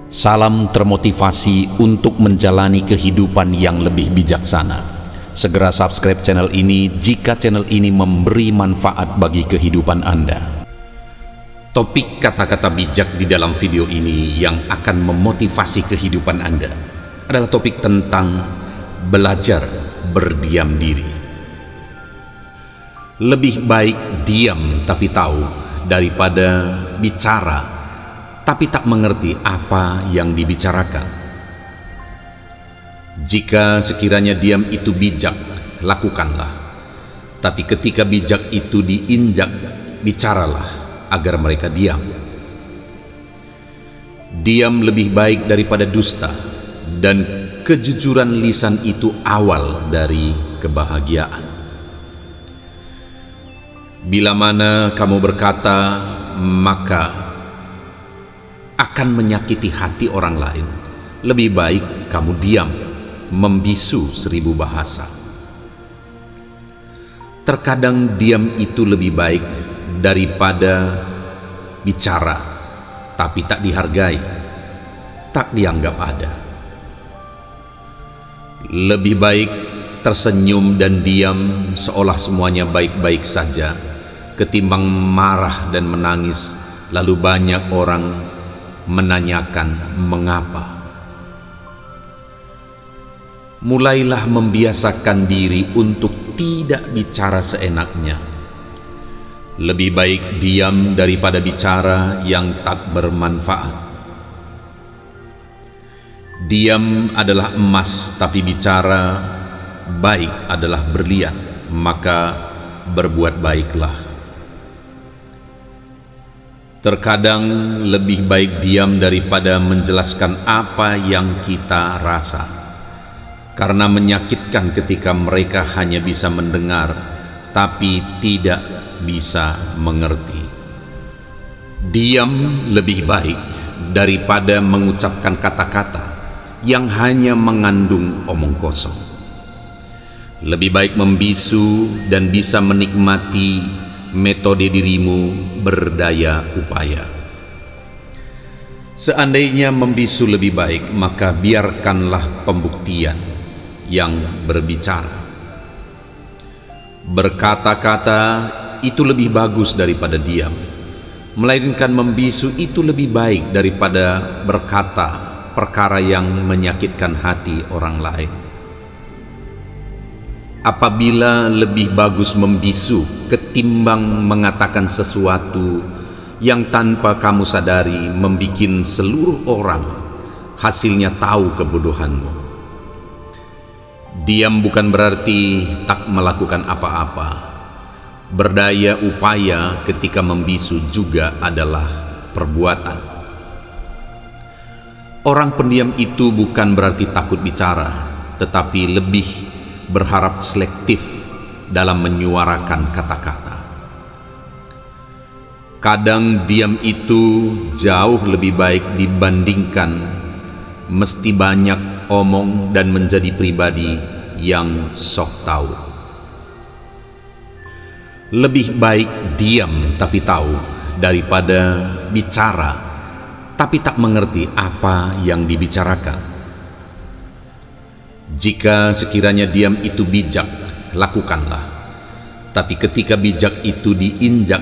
Salam termotivasi untuk menjalani kehidupan yang lebih bijaksana. Segera subscribe channel ini jika channel ini memberi manfaat bagi kehidupan Anda. Topik kata-kata bijak di dalam video ini yang akan memotivasi kehidupan Anda adalah topik tentang belajar berdiam diri. Lebih baik diam tapi tahu daripada bicara tapi tak mengerti apa yang dibicarakan. Jika sekiranya diam itu bijak, lakukanlah. Tapi ketika bijak itu diinjak, bicaralah agar mereka diam. Diam lebih baik daripada dusta, dan kejujuran lisan itu awal dari kebahagiaan. Bila mana kamu berkata, maka akan menyakiti hati orang lain. Lebih baik kamu diam, membisu 1000 bahasa. Terkadang diam itu lebih baik daripada bicara, tapi tak dihargai, tak dianggap ada. Lebih baik tersenyum dan diam seolah semuanya baik-baik saja, ketimbang marah dan menangis lalu banyak orang menanyakan mengapa. Mulailah membiasakan diri untuk tidak bicara seenaknya. Lebih baik diam daripada bicara yang tak bermanfaat. Diam adalah emas, tapi bicara baik adalah berlian, maka berbuat baiklah. Terkadang lebih baik diam daripada menjelaskan apa yang kita rasa, karena menyakitkan ketika mereka hanya bisa mendengar tapi tidak bisa mengerti. Diam lebih baik daripada mengucapkan kata-kata yang hanya mengandung omong kosong. Lebih baik membisu dan bisa menikmati metode dirimu berdaya upaya. Seandainya membisu lebih baik, maka biarkanlah pembuktian yang berbicara. Berkata-kata itu lebih bagus daripada diam, melainkan membisu itu lebih baik daripada berkata perkara yang menyakitkan hati orang lain. Apabila lebih bagus membisu ketimbang mengatakan sesuatu yang tanpa kamu sadari membikin seluruh orang hasilnya tahu kebodohanmu. Diam bukan berarti tak melakukan apa-apa. Berdaya upaya ketika membisu juga adalah perbuatan. Orang pendiam itu bukan berarti takut bicara, tetapi lebih berharap selektif dalam menyuarakan kata-kata. Kadang diam itu jauh lebih baik dibandingkan mesti banyak omong dan menjadi pribadi yang sok tahu. Lebih baik diam tapi tahu daripada bicara tapi tak mengerti apa yang dibicarakan. Jika sekiranya diam itu bijak, lakukanlah. Tapi ketika bijak itu diinjak,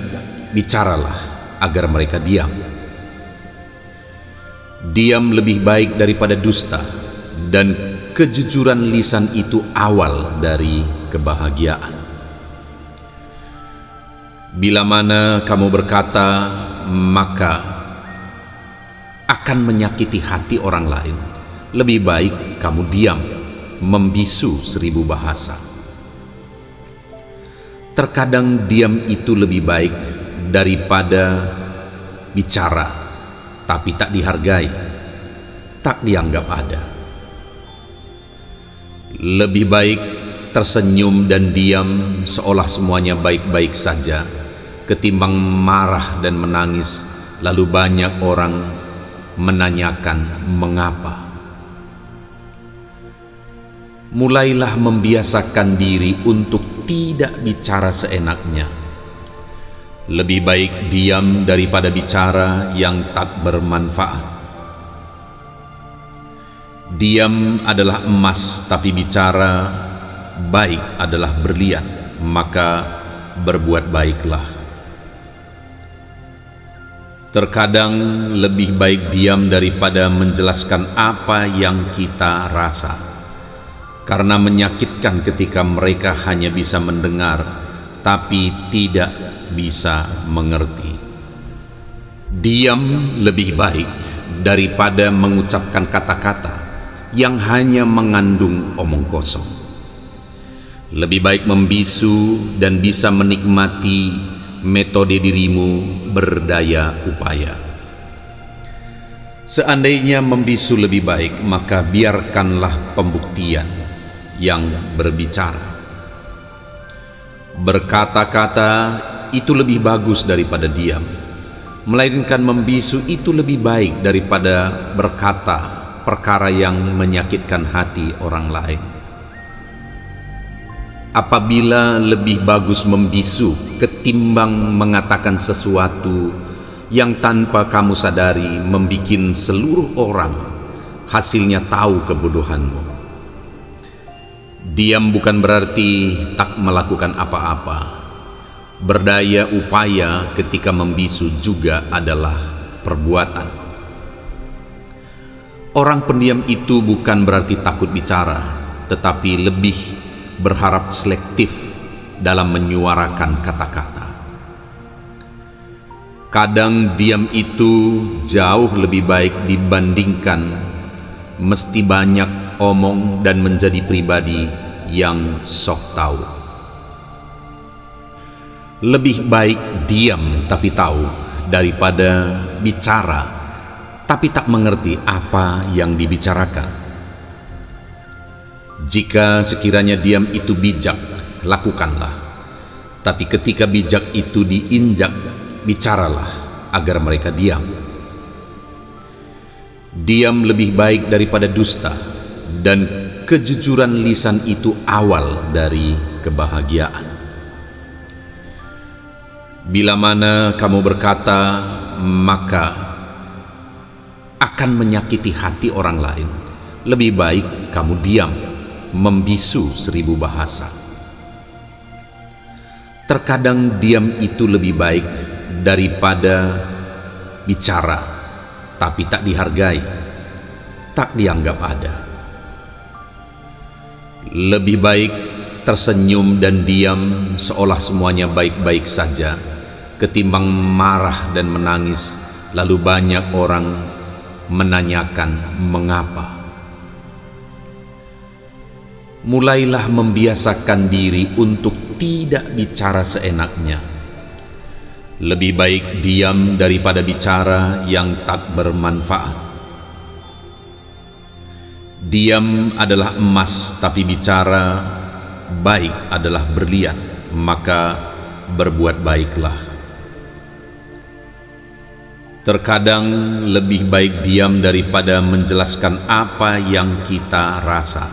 bicaralah agar mereka diam. Diam lebih baik daripada dusta, dan kejujuran lisan itu awal dari kebahagiaan. Bila mana kamu berkata, maka akan menyakiti hati orang lain. Lebih baik kamu diam, membisu 1000 bahasa. Terkadang diam itu lebih baik daripada bicara, tapi tak dihargai, tak dianggap ada. Lebih baik tersenyum dan diam seolah semuanya baik-baik saja, ketimbang marah dan menangis lalu banyak orang menanyakan mengapa. Mulailah membiasakan diri untuk tidak bicara seenaknya. Lebih baik diam daripada bicara yang tak bermanfaat. Diam adalah emas, tapi bicara baik adalah berlian, maka berbuat baiklah. Terkadang lebih baik diam daripada menjelaskan apa yang kita rasa, karena menyakitkan ketika mereka hanya bisa mendengar tapi tidak bisa mengerti. Diam lebih baik daripada mengucapkan kata-kata yang hanya mengandung omong kosong. Lebih baik membisu dan bisa menikmati metode dirimu berdaya upaya. Seandainya membisu lebih baik, maka biarkanlah pembuktian yang berbicara. Berkata-kata itu lebih bagus daripada diam, melainkan membisu itu lebih baik daripada berkata perkara yang menyakitkan hati orang lain. Apabila lebih bagus membisu ketimbang mengatakan sesuatu yang tanpa kamu sadari membikin seluruh orang hasilnya tahu kebodohanmu. Diam bukan berarti tak melakukan apa-apa. Berdaya upaya ketika membisu juga adalah perbuatan. Orang pendiam itu bukan berarti takut bicara, tetapi lebih berharap selektif dalam menyuarakan kata-kata. Kadang diam itu jauh lebih baik dibandingkan mesti banyak omong dan menjadi pribadi yang sok tahu. Lebih baik diam tapi tahu daripada bicara tapi tak mengerti apa yang dibicarakan. Jika sekiranya diam itu bijak, lakukanlah. Tapi ketika bijak itu diinjak, bicaralah agar mereka diam. Diam lebih baik daripada dusta, dan kejujuran lisan itu awal dari kebahagiaan. Bila mana kamu berkata, maka akan menyakiti hati orang lain. Lebih baik kamu diam, membisu 1000 bahasa. Terkadang diam itu lebih baik daripada bicara, tapi tak dihargai, tak dianggap ada. Lebih baik tersenyum dan diam seolah semuanya baik-baik saja, ketimbang marah dan menangis lalu banyak orang menanyakan mengapa. Mulailah membiasakan diri untuk tidak bicara seenaknya. Lebih baik diam daripada bicara yang tak bermanfaat. Diam adalah emas, tapi bicara baik adalah berlian, maka berbuat baiklah. Terkadang lebih baik diam daripada menjelaskan apa yang kita rasa,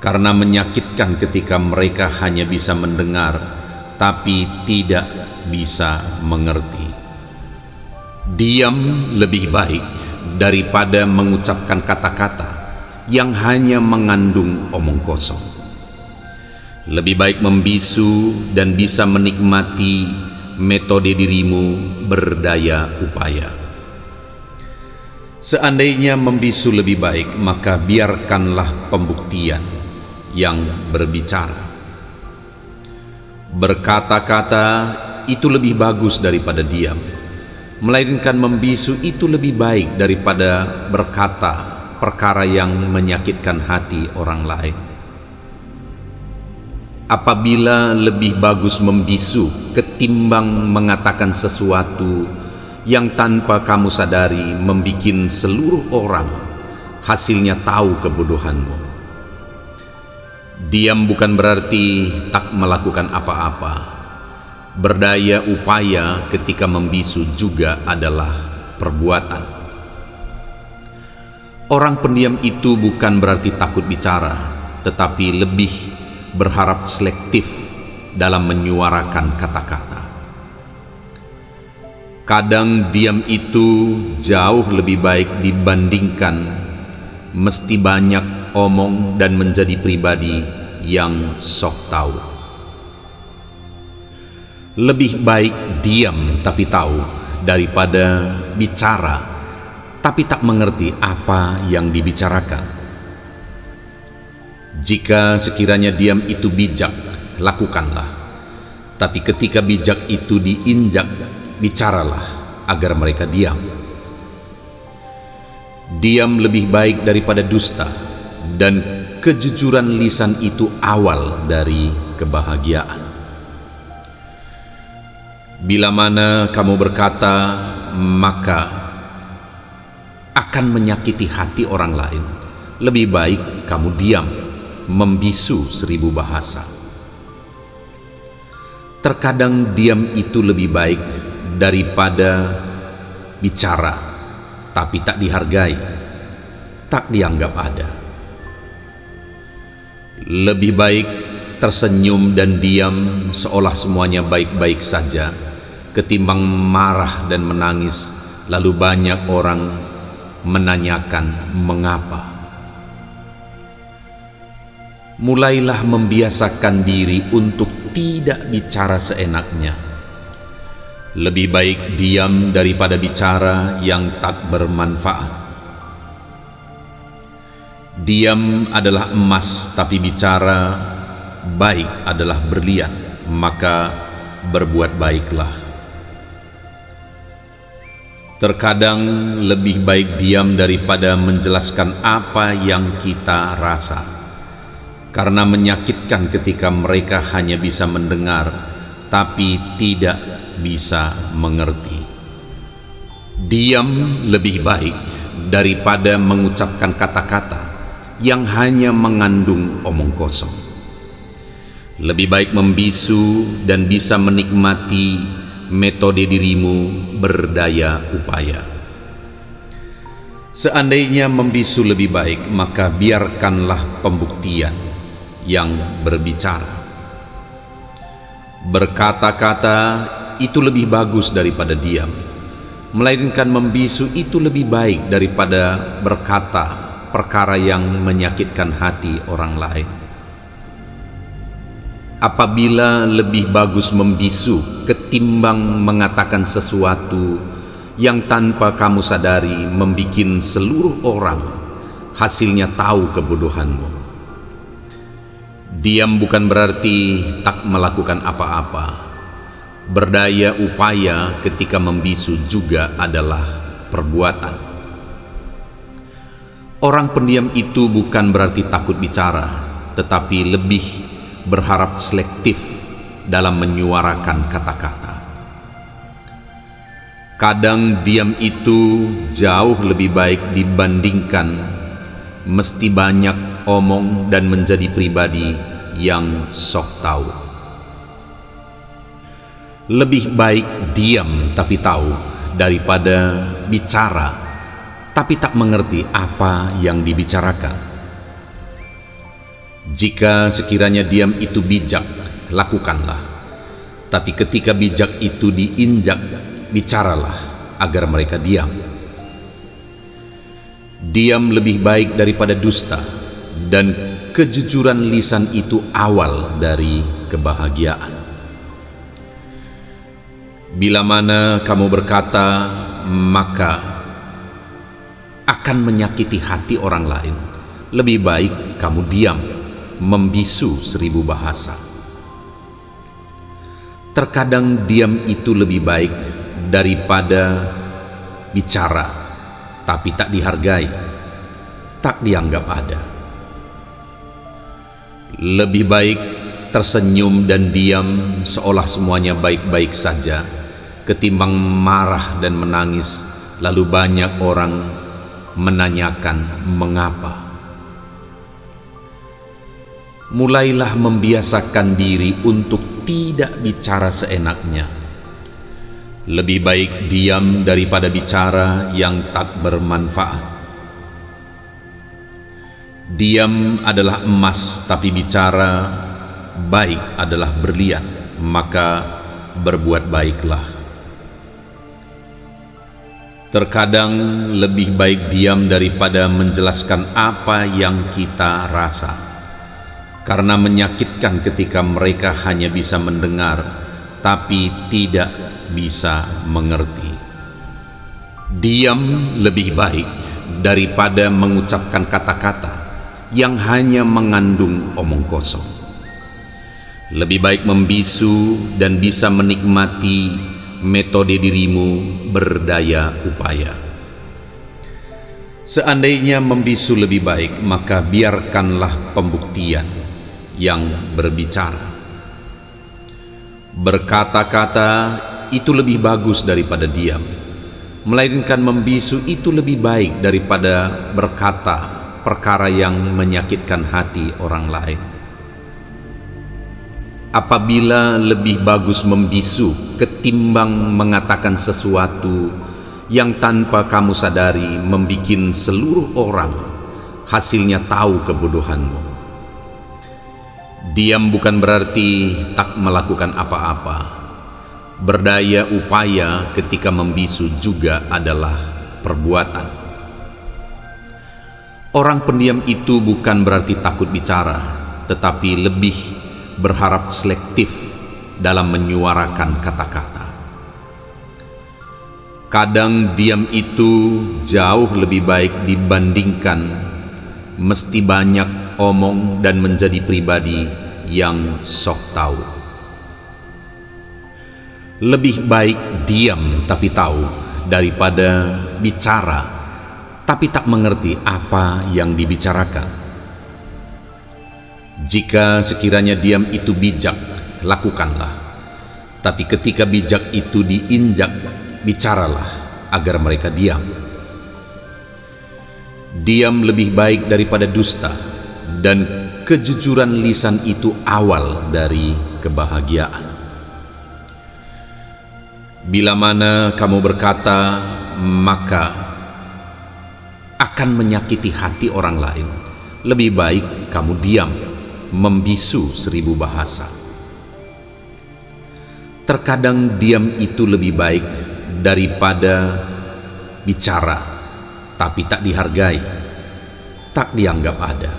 karena menyakitkan ketika mereka hanya bisa mendengar tapi tidak bisa mengerti. Diam lebih baik daripada mengucapkan kata-kata yang hanya mengandung omong kosong. Lebih baik membisu dan bisa menikmati metode dirimu berdaya upaya. Seandainya membisu lebih baik, maka biarkanlah pembuktian yang berbicara. Berkata-kata itu lebih bagus daripada diam, melainkan membisu itu lebih baik daripada berkata perkara yang menyakitkan hati orang lain. Apabila lebih bagus membisu ketimbang mengatakan sesuatu yang tanpa kamu sadari membikin seluruh orang hasilnya tahu kebodohanmu. Diam bukan berarti tak melakukan apa-apa. Berdaya upaya ketika membisu juga adalah perbuatan. Orang pendiam itu bukan berarti takut bicara, tetapi lebih berharap selektif dalam menyuarakan kata-kata. Kadang diam itu jauh lebih baik dibandingkan mesti banyak omong dan menjadi pribadi yang sok tahu. Lebih baik diam tapi tahu daripada bicara tapi tak mengerti apa yang dibicarakan. Jika sekiranya diam itu bijak, lakukanlah. Tapi ketika bijak itu diinjak, bicaralah agar mereka diam. Diam lebih baik daripada dusta, dan kejujuran lisan itu awal dari kebahagiaan. Bila mana kamu berkata, maka akan menyakiti hati orang lain. Lebih baik kamu diam, membisu 1000 bahasa. Terkadang diam itu lebih baik daripada bicara, tapi tak dihargai, tak dianggap ada. Lebih baik tersenyum dan diam seolah semuanya baik-baik saja, ketimbang marah dan menangis lalu banyak orang menanyakan mengapa. Mulailah membiasakan diri untuk tidak bicara seenaknya. Lebih baik diam daripada bicara yang tak bermanfaat. Diam adalah emas, tapi bicara baik adalah berlian, maka berbuat baiklah. Terkadang lebih baik diam daripada menjelaskan apa yang kita rasa, karena menyakitkan ketika mereka hanya bisa mendengar tapi tidak bisa mengerti. Diam lebih baik daripada mengucapkan kata-kata yang hanya mengandung omong kosong. Lebih baik membisu dan bisa menikmati metode dirimu berdaya upaya. Seandainya membisu lebih baik, maka biarkanlah pembuktian yang berbicara. Berkata-kata itu lebih bagus daripada diam, melainkan membisu itu lebih baik daripada berkata perkara yang menyakitkan hati orang lain. Apabila lebih bagus membisu ketimbang mengatakan sesuatu yang tanpa kamu sadari membikin seluruh orang hasilnya tahu kebodohanmu. Diam bukan berarti tak melakukan apa-apa. Berdaya upaya ketika membisu juga adalah perbuatan. Orang pendiam itu bukan berarti takut bicara, tetapi lebih berharap selektif dalam menyuarakan kata-kata. Kadang diam itu jauh lebih baik dibandingkan mesti banyak omong dan menjadi pribadi yang sok tahu. Lebih baik diam tapi tahu daripada bicara tapi tak mengerti apa yang dibicarakan. Jika sekiranya diam itu bijak, lakukanlah. Tapi ketika bijak itu diinjak, bicaralah agar mereka diam. Diam lebih baik daripada dusta, dan kejujuran lisan itu awal dari kebahagiaan. Bila mana kamu berkata, maka akan menyakiti hati orang lain. Lebih baik kamu diam, membisu 1000 bahasa. Terkadang diam itu lebih baik daripada bicara, tapi tak dihargai, tak dianggap ada. Lebih baik tersenyum dan diam seolah semuanya baik-baik saja, ketimbang marah dan menangis lalu banyak orang menanyakan mengapa. Mulailah membiasakan diri untuk tidak bicara seenaknya. Lebih baik diam daripada bicara yang tak bermanfaat. Diam adalah emas, tapi bicara baik adalah berlian, maka berbuat baiklah. Terkadang lebih baik diam daripada menjelaskan apa yang kita rasa, karena menyakitkan ketika mereka hanya bisa mendengar tapi tidak bisa mengerti. Diam lebih baik daripada mengucapkan kata-kata yang hanya mengandung omong kosong. Lebih baik membisu dan bisa menikmati metode dirimu berdaya upaya. Seandainya membisu lebih baik, maka biarkanlah pembuktian yang berbicara. Berkata-kata itu lebih bagus daripada diam, melainkan membisu itu lebih baik daripada berkata perkara yang menyakitkan hati orang lain. Apabila lebih bagus membisu ketimbang mengatakan sesuatu yang tanpa kamu sadari membikin seluruh orang hasilnya tahu kebodohanmu. Diam bukan berarti tak melakukan apa-apa. Berdaya upaya ketika membisu juga adalah perbuatan. Orang pendiam itu bukan berarti takut bicara, tetapi lebih berharap selektif dalam menyuarakan kata-kata. Kadang diam itu jauh lebih baik dibandingkan mesti banyak omong dan menjadi pribadi yang sok tahu. Lebih baik diam tapi tahu daripada bicara tapi tak mengerti apa yang dibicarakan. Jika sekiranya diam itu bijak, lakukanlah. Tapi ketika bijak itu diinjak, bicaralah agar mereka diam. Diam lebih baik daripada dusta, dan kejujuran lisan itu awal dari kebahagiaan. Bila mana kamu berkata, maka akan menyakiti hati orang lain. Lebih baik kamu diam, membisu 1000 bahasa. Terkadang diam itu lebih baik daripada bicara, tapi tak dihargai, tak dianggap ada.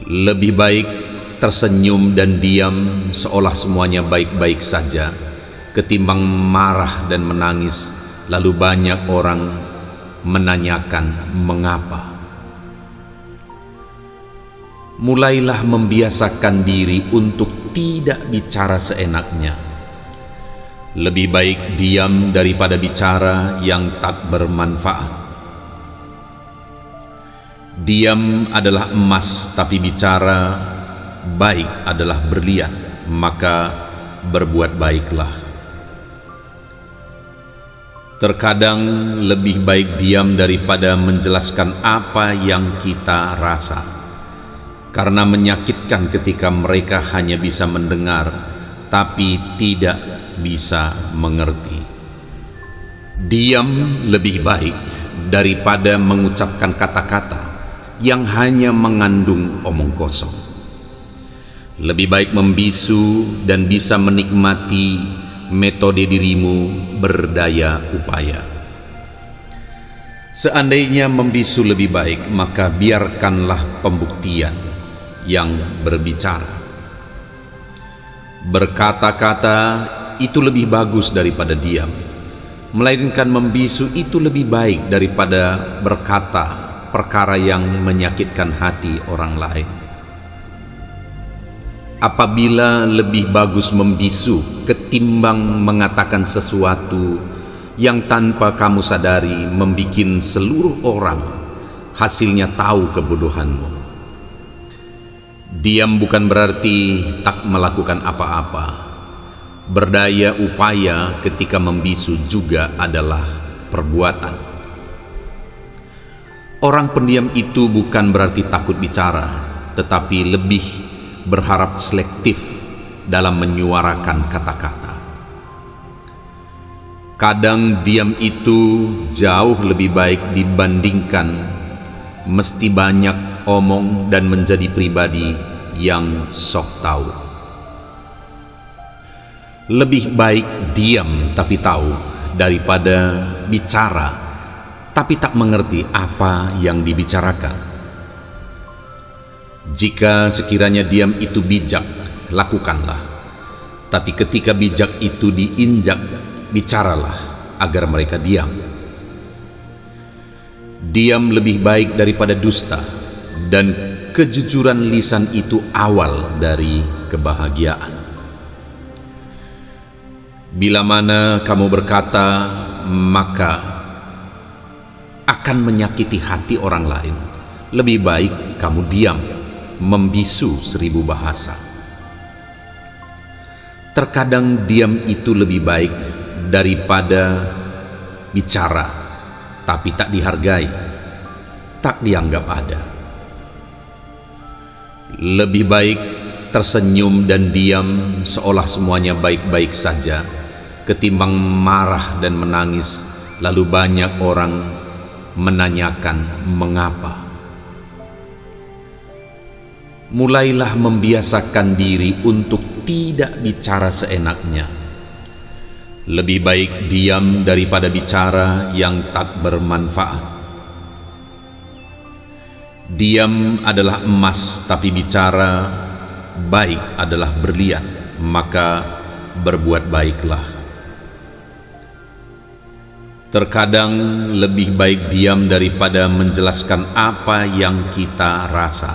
Lebih baik tersenyum dan diam seolah semuanya baik-baik saja, ketimbang marah dan menangis lalu banyak orang menanyakan mengapa. Mulailah membiasakan diri untuk tidak bicara seenaknya. Lebih baik diam daripada bicara yang tak bermanfaat. Diam adalah emas, tapi bicara baik adalah berlian, maka berbuat baiklah. Terkadang lebih baik diam daripada menjelaskan apa yang kita rasa, karena menyakitkan ketika mereka hanya bisa mendengar tapi tidak bisa mengerti. Diam lebih baik daripada mengucapkan kata-kata yang hanya mengandung omong kosong. Lebih baik membisu dan bisa menikmati metode dirimu berdaya upaya. Seandainya membisu lebih baik, maka biarkanlah pembuktian yang berbicara. Berkata-kata itu lebih bagus daripada diam, melainkan membisu itu lebih baik daripada berkata perkara yang menyakitkan hati orang lain. Apabila lebih bagus membisu ketimbang mengatakan sesuatu yang tanpa kamu sadari membikin seluruh orang hasilnya tahu kebodohanmu. Diam bukan berarti tak melakukan apa-apa. Berdaya upaya ketika membisu juga adalah perbuatan. Orang pendiam itu bukan berarti takut bicara, tetapi lebih berharap selektif dalam menyuarakan kata-kata. Kadang diam itu jauh lebih baik dibandingkan mesti banyak omong dan menjadi pribadi yang sok tahu. Lebih baik diam tapi tahu daripada bicara tapi tak mengerti apa yang dibicarakan. Jika sekiranya diam itu bijak, lakukanlah. Tapi ketika bijak itu diinjak, bicaralah agar mereka diam. Diam lebih baik daripada dusta, dan kejujuran lisan itu awal dari kebahagiaan. Bila mana kamu berkata, maka akan menyakiti hati orang lain. Lebih baik kamu diam, membisu 1000 bahasa. Terkadang diam itu lebih baik daripada bicara, tapi tak dihargai, tak dianggap ada. Lebih baik tersenyum dan diam seolah semuanya baik-baik saja, ketimbang marah dan menangis lalu banyak orang menanyakan mengapa. Mulailah membiasakan diri untuk tidak bicara seenaknya. Lebih baik diam daripada bicara yang tak bermanfaat. Diam adalah emas, tapi bicara baik adalah berlian, maka berbuat baiklah. Terkadang lebih baik diam daripada menjelaskan apa yang kita rasa,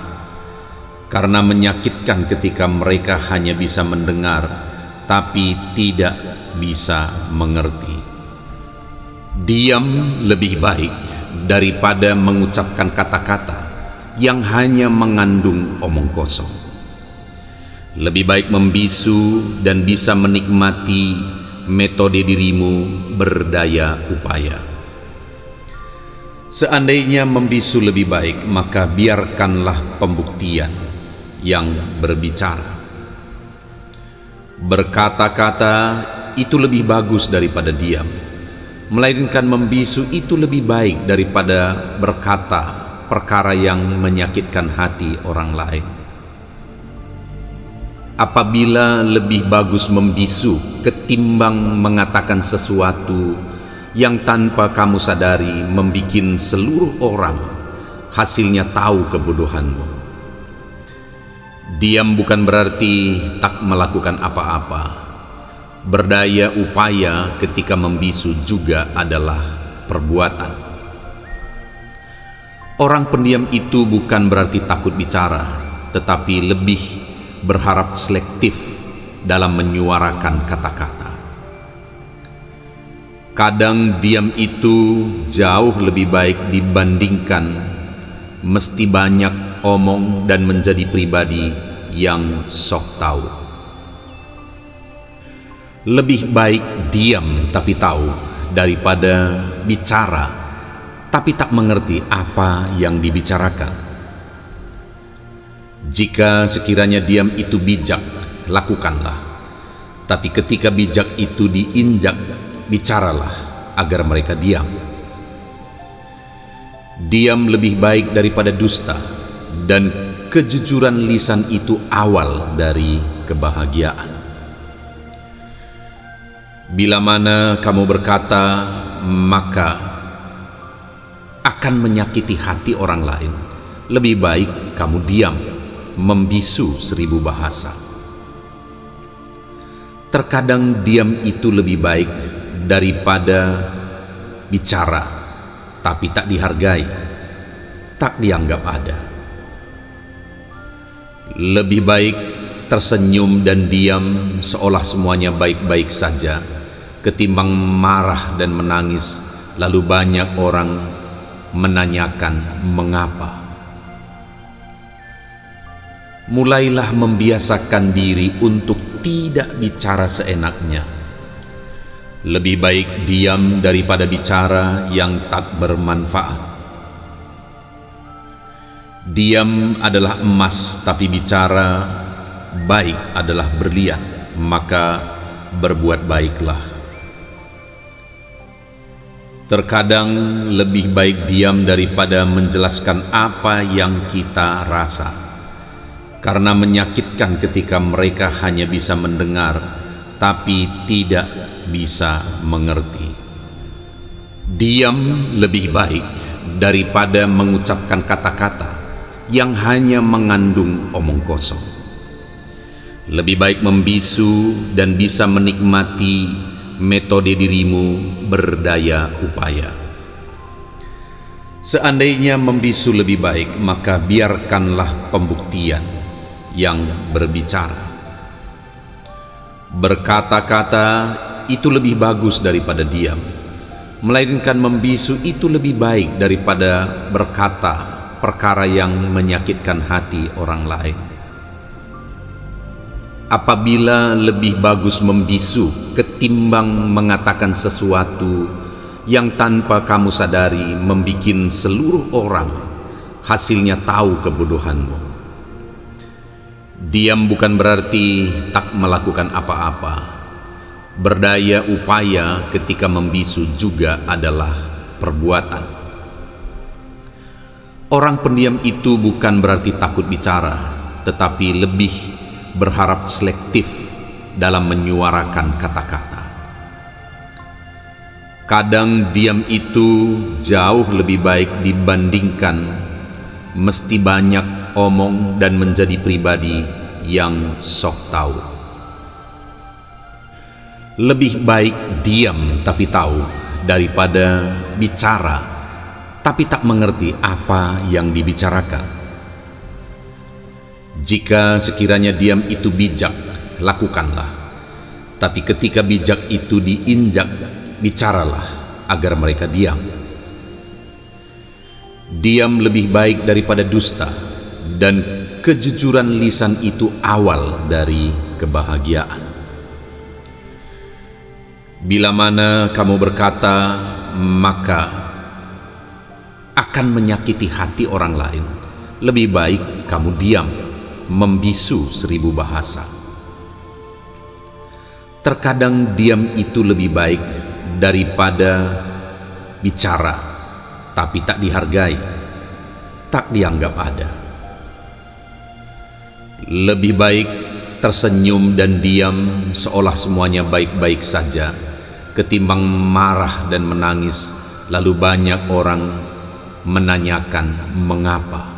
karena menyakitkan ketika mereka hanya bisa mendengar tapi tidak bisa mengerti. Diam lebih baik daripada mengucapkan kata-kata yang hanya mengandung omong kosong. Lebih baik membisu dan bisa menikmati metode dirimu berdaya upaya. Seandainya membisu lebih baik, maka biarkanlah pembuktian yang berbicara. Berkata-kata itu lebih bagus daripada diam, melainkan membisu itu lebih baik daripada berkata perkara yang menyakitkan hati orang lain. Apabila lebih bagus membisu ketimbang mengatakan sesuatu yang tanpa kamu sadari membikin seluruh orang hasilnya tahu kebodohanmu. Diam bukan berarti tak melakukan apa-apa. Berdaya upaya ketika membisu juga adalah perbuatan. Orang pendiam itu bukan berarti takut bicara, tetapi lebih berharap selektif dalam menyuarakan kata-kata. Kadang diam itu jauh lebih baik dibandingkan mesti banyak omong dan menjadi pribadi yang sok tahu. Lebih baik diam tapi tahu daripada bicara tapi tak mengerti apa yang dibicarakan. Jika sekiranya diam itu bijak, lakukanlah. Tapi ketika bijak itu diinjak, bicaralah agar mereka diam. Diam lebih baik daripada dusta, dan kejujuran lisan itu awal dari kebahagiaan. Bila mana kamu berkata, maka akan menyakiti hati orang lain. Lebih baik kamu diam, membisu 1000 bahasa. Terkadang diam itu lebih baik daripada bicara, tapi tak dihargai, tak dianggap ada. Lebih baik tersenyum dan diam seolah semuanya baik-baik saja, ketimbang marah dan menangis lalu banyak orang menanyakan mengapa. Mulailah membiasakan diri untuk tidak bicara seenaknya. Lebih baik diam daripada bicara yang tak bermanfaat. Diam adalah emas, tapi bicara baik adalah berlian, maka berbuat baiklah. Terkadang lebih baik diam daripada menjelaskan apa yang kita rasa, karena menyakitkan ketika mereka hanya bisa mendengar tapi tidak bisa mengerti. Diam lebih baik daripada mengucapkan kata-kata yang hanya mengandung omong kosong. Lebih baik membisu dan bisa menikmati metode dirimu berdaya upaya. Seandainya membisu lebih baik, maka biarkanlah pembuktian yang berbicara. Berkata-kata itu lebih bagus daripada diam, melainkan membisu itu lebih baik daripada berkata perkara yang menyakitkan hati orang lain. Apabila lebih bagus membisu ketimbang mengatakan sesuatu yang tanpa kamu sadari membikin seluruh orang hasilnya tahu kebodohanmu. Diam bukan berarti tak melakukan apa-apa. Berdaya upaya ketika membisu juga adalah perbuatan. Orang pendiam itu bukan berarti takut bicara, tetapi lebih berharap selektif dalam menyuarakan kata-kata. Kadang diam itu jauh lebih baik dibandingkan mesti banyak omong dan menjadi pribadi yang sok tahu. Lebih baik diam tapi tahu daripada bicara tapi tak mengerti apa yang dibicarakan. Jika sekiranya diam itu bijak, lakukanlah. Tapi ketika bijak itu diinjak, bicaralah agar mereka diam. Diam lebih baik daripada dusta, dan kejujuran lisan itu awal dari kebahagiaan. Bila mana kamu berkata, maka akan menyakiti hati orang lain. Lebih baik kamu diam, membisu 1000 bahasa. Terkadang diam itu lebih baik daripada bicara, tapi tak dihargai, tak dianggap ada. Lebih baik tersenyum dan diam seolah semuanya baik-baik saja, ketimbang marah dan menangis lalu banyak orang menanyakan mengapa.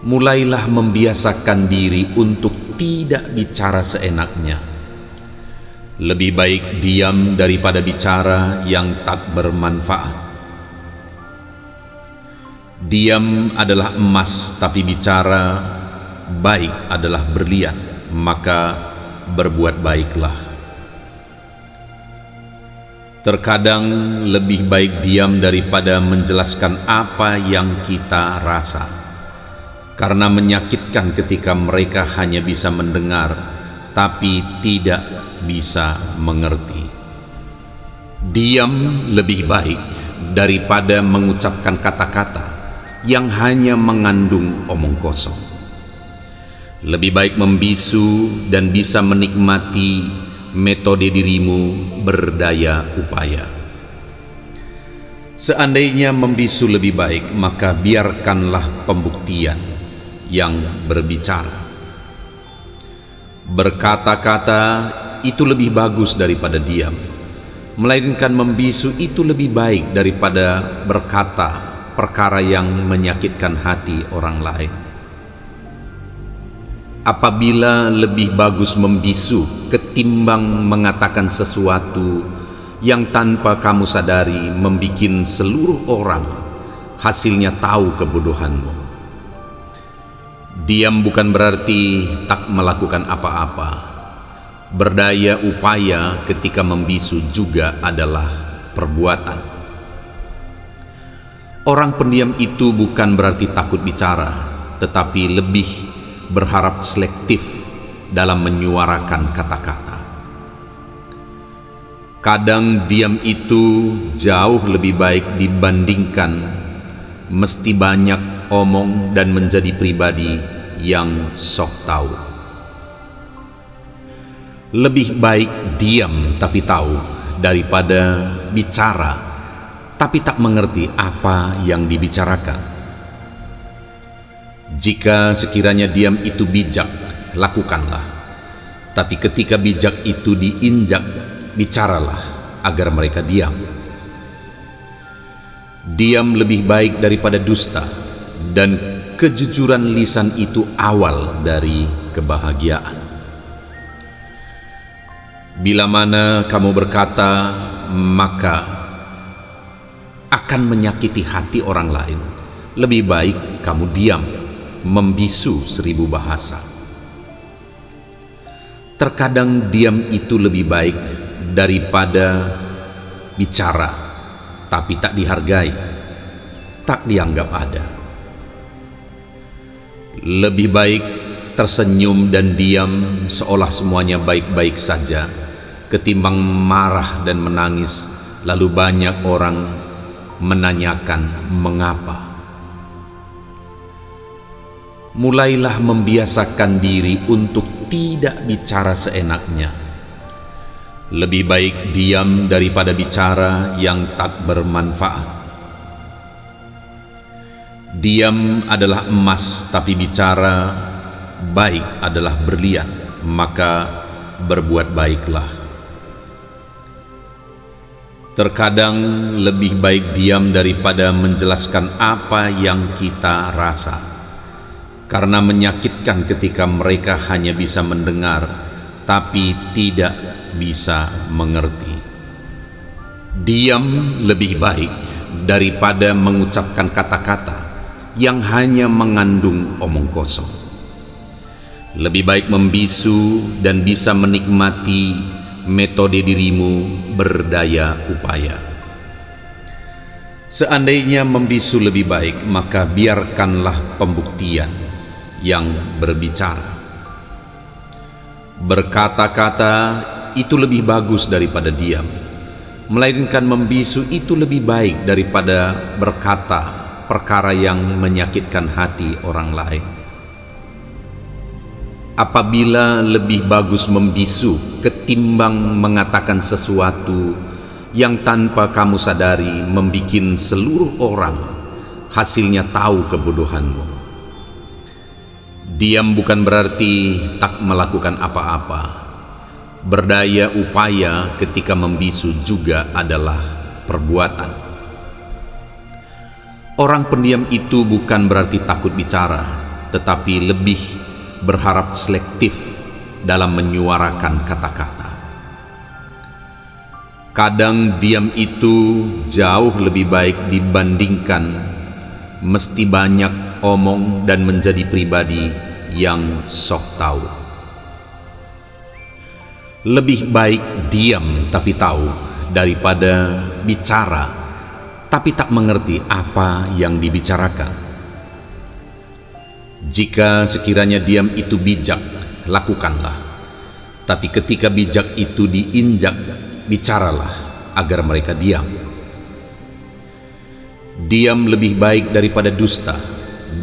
Mulailah membiasakan diri untuk tidak bicara seenaknya. Lebih baik diam daripada bicara yang tak bermanfaat. Diam adalah emas, tapi bicara baik adalah berlian, maka berbuat baiklah. Terkadang lebih baik diam daripada menjelaskan apa yang kita rasa, karena menyakitkan ketika mereka hanya bisa mendengar tapi tidak bisa mengerti. Diam lebih baik daripada mengucapkan kata-kata yang hanya mengandung omong kosong. Lebih baik membisu dan bisa menikmati metode dirimu berdaya upaya. Seandainya membisu lebih baik, maka biarkanlah pembuktian yang berbicara. Berkata-kata itu lebih bagus daripada diam, melainkan membisu itu lebih baik daripada berkata perkara yang menyakitkan hati orang lain. Apabila lebih bagus membisu ketimbang mengatakan sesuatu yang tanpa kamu sadari membikin seluruh orang hasilnya tahu kebodohanmu. Diam bukan berarti tak melakukan apa-apa. Berdaya upaya ketika membisu juga adalah perbuatan. Orang pendiam itu bukan berarti takut bicara, tetapi lebih berharap selektif dalam menyuarakan kata-kata. Kadang diam itu jauh lebih baik dibandingkan mesti banyak omong dan menjadi pribadi yang sok tahu. Lebih baik diam tapi tahu daripada bicara tapi tak mengerti apa yang dibicarakan. Jika sekiranya diam itu bijak, lakukanlah. Tapi ketika bijak itu diinjak, bicaralah agar mereka diam. Diam lebih baik daripada dusta, dan kejujuran lisan itu awal dari kebahagiaan. Bila mana kamu berkata, maka akan menyakiti hati orang lain. Lebih baik kamu diam, membisu 1000 bahasa. Terkadang diam itu lebih baik daripada bicara, tapi tak dihargai, tak dianggap ada. Lebih baik tersenyum dan diam seolah semuanya baik-baik saja, ketimbang marah dan menangis, lalu banyak orang menanyakan mengapa. Mulailah membiasakan diri untuk tidak bicara seenaknya. Lebih baik diam daripada bicara yang tak bermanfaat. Diam adalah emas, tapi bicara baik adalah berlian, maka berbuat baiklah. Terkadang lebih baik diam daripada menjelaskan apa yang kita rasa, karena menyakitkan ketika mereka hanya bisa mendengar tapi tidak bisa mengerti. Diam lebih baik daripada mengucapkan kata-kata yang hanya mengandung omong kosong. Lebih baik membisu dan bisa menikmati metode dirimu berdaya upaya. Seandainya membisu lebih baik, maka biarkanlah pembuktian yang berbicara. Berkata-kata itu lebih bagus daripada diam, melainkan membisu itu lebih baik daripada berkata perkara yang menyakitkan hati orang lain. Apabila lebih bagus membisu ketimbang mengatakan sesuatu yang tanpa kamu sadari membikin seluruh orang hasilnya tahu kebodohanmu. Diam bukan berarti tak melakukan apa-apa. Berdaya upaya ketika membisu juga adalah perbuatan. Orang pendiam itu bukan berarti takut bicara, tetapi lebih berharap selektif dalam menyuarakan kata-kata. Kadang diam itu jauh lebih baik dibandingkan mesti banyak omong dan menjadi pribadi yang sok tahu. Lebih baik diam tapi tahu daripada bicara tapi tak mengerti apa yang dibicarakan. Jika sekiranya diam itu bijak, lakukanlah. Tapi ketika bijak itu diinjak, bicaralah agar mereka diam. Diam lebih baik daripada dusta,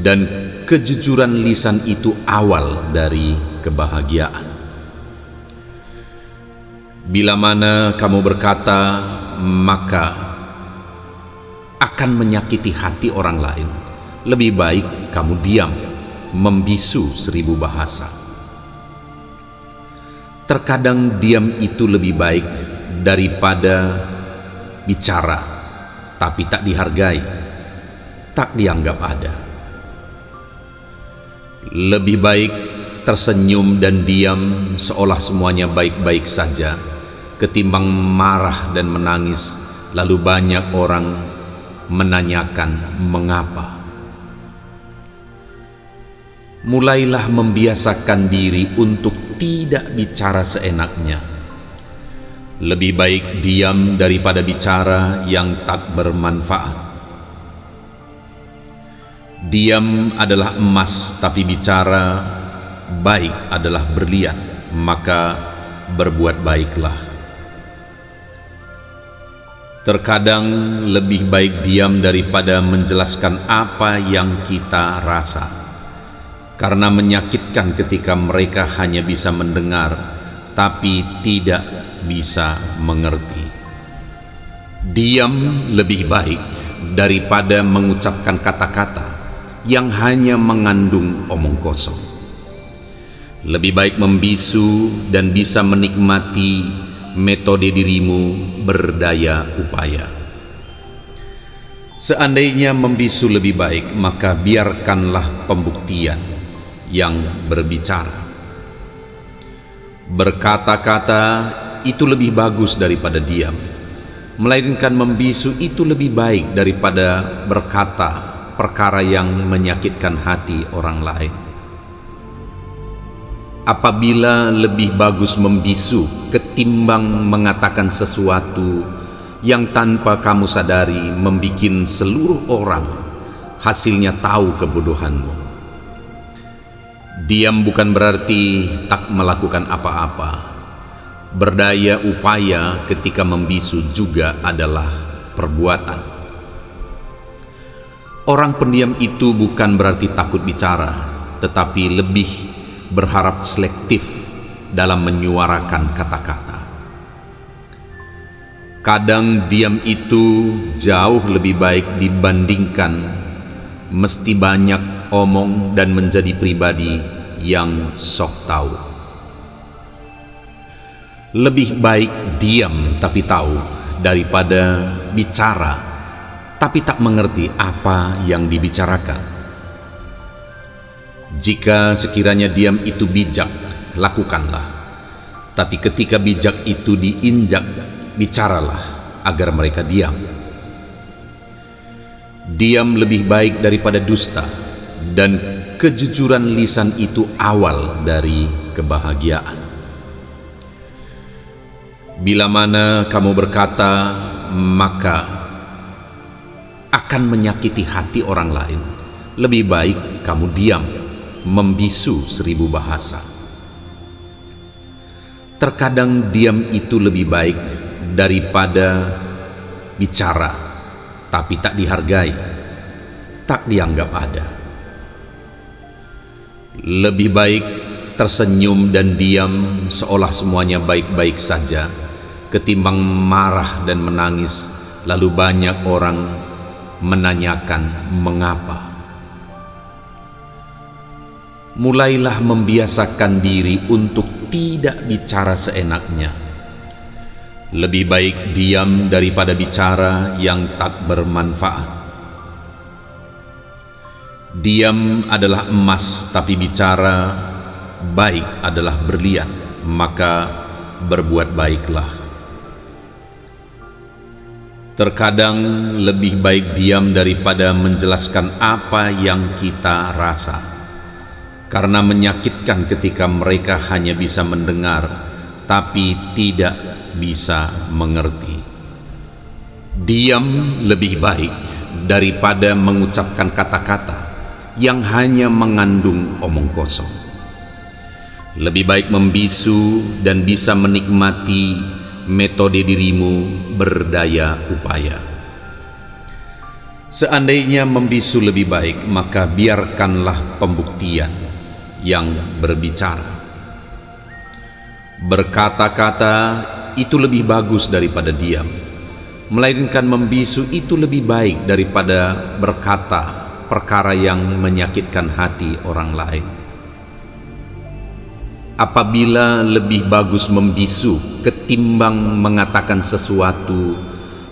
dan kejujuran lisan itu awal dari kebahagiaan. Bila mana kamu berkata, maka akan menyakiti hati orang lain. Lebih baik kamu diam, membisu 1000 bahasa. Terkadang diam itu lebih baik daripada bicara, tapi tak dihargai, tak dianggap ada. Lebih baik tersenyum dan diam seolah semuanya baik-baik saja, ketimbang marah dan menangis, lalu banyak orang menanyakan mengapa. Mulailah membiasakan diri untuk tidak bicara seenaknya. Lebih baik diam daripada bicara yang tak bermanfaat. Diam adalah emas, tapi bicara baik adalah berlian, maka berbuat baiklah. Terkadang lebih baik diam daripada menjelaskan apa yang kita rasa, karena menyakitkan ketika mereka hanya bisa mendengar tapi tidak bisa mengerti. Diam lebih baik daripada mengucapkan kata-kata yang hanya mengandung omong kosong. Lebih baik membisu dan bisa menikmati metode dirimu berdaya upaya. Seandainya membisu lebih baik, maka biarkanlah pembuktian yang berbicara. Berkata-kata itu lebih bagus daripada diam, melainkan membisu itu lebih baik daripada berkata perkara yang menyakitkan hati orang lain. Apabila lebih bagus membisu ketimbang mengatakan sesuatu yang tanpa kamu sadari membikin seluruh orang hasilnya tahu kebodohanmu. Diam bukan berarti tak melakukan apa-apa. Berdaya upaya ketika membisu juga adalah perbuatan. Orang pendiam itu bukan berarti takut bicara, tetapi lebih berharap selektif dalam menyuarakan kata-kata. Kadang diam itu jauh lebih baik dibandingkan mesti banyak omong dan menjadi pribadi yang sok tahu. Lebih baik diam tapi tahu daripada bicara tapi tak mengerti apa yang dibicarakan. Jika sekiranya diam itu bijak, lakukanlah. Tapi ketika bijak itu diinjak, bicaralah agar mereka diam. Diam lebih baik daripada dusta, dan kejujuran lisan itu awal dari kebahagiaan. Bila mana kamu berkata, maka akan menyakiti hati orang lain. Lebih baik kamu diam, membisu 1000 bahasa. Terkadang diam itu lebih baik daripada bicara, tapi tak dihargai, tak dianggap ada. Lebih baik tersenyum dan diam seolah semuanya baik-baik saja, ketimbang marah dan menangis lalu banyak orang menanyakan mengapa. Mulailah membiasakan diri untuk tidak bicara seenaknya. Lebih baik diam daripada bicara yang tak bermanfaat. Diam adalah emas, tapi bicara baik adalah berlian, maka berbuat baiklah. Terkadang lebih baik diam daripada menjelaskan apa yang kita rasa, karena menyakitkan ketika mereka hanya bisa mendengar tapi tidak bisa mengerti. Diam lebih baik daripada mengucapkan kata-kata yang hanya mengandung omong kosong. Lebih baik membisu dan bisa menikmati metode dirimu berdaya upaya. Seandainya membisu lebih baik, maka biarkanlah pembuktian yang berbicara. Berkata-kata itu lebih bagus daripada diam, melainkan membisu itu lebih baik daripada berkata perkara yang menyakitkan hati orang lain. Apabila lebih bagus membisu ketimbang mengatakan sesuatu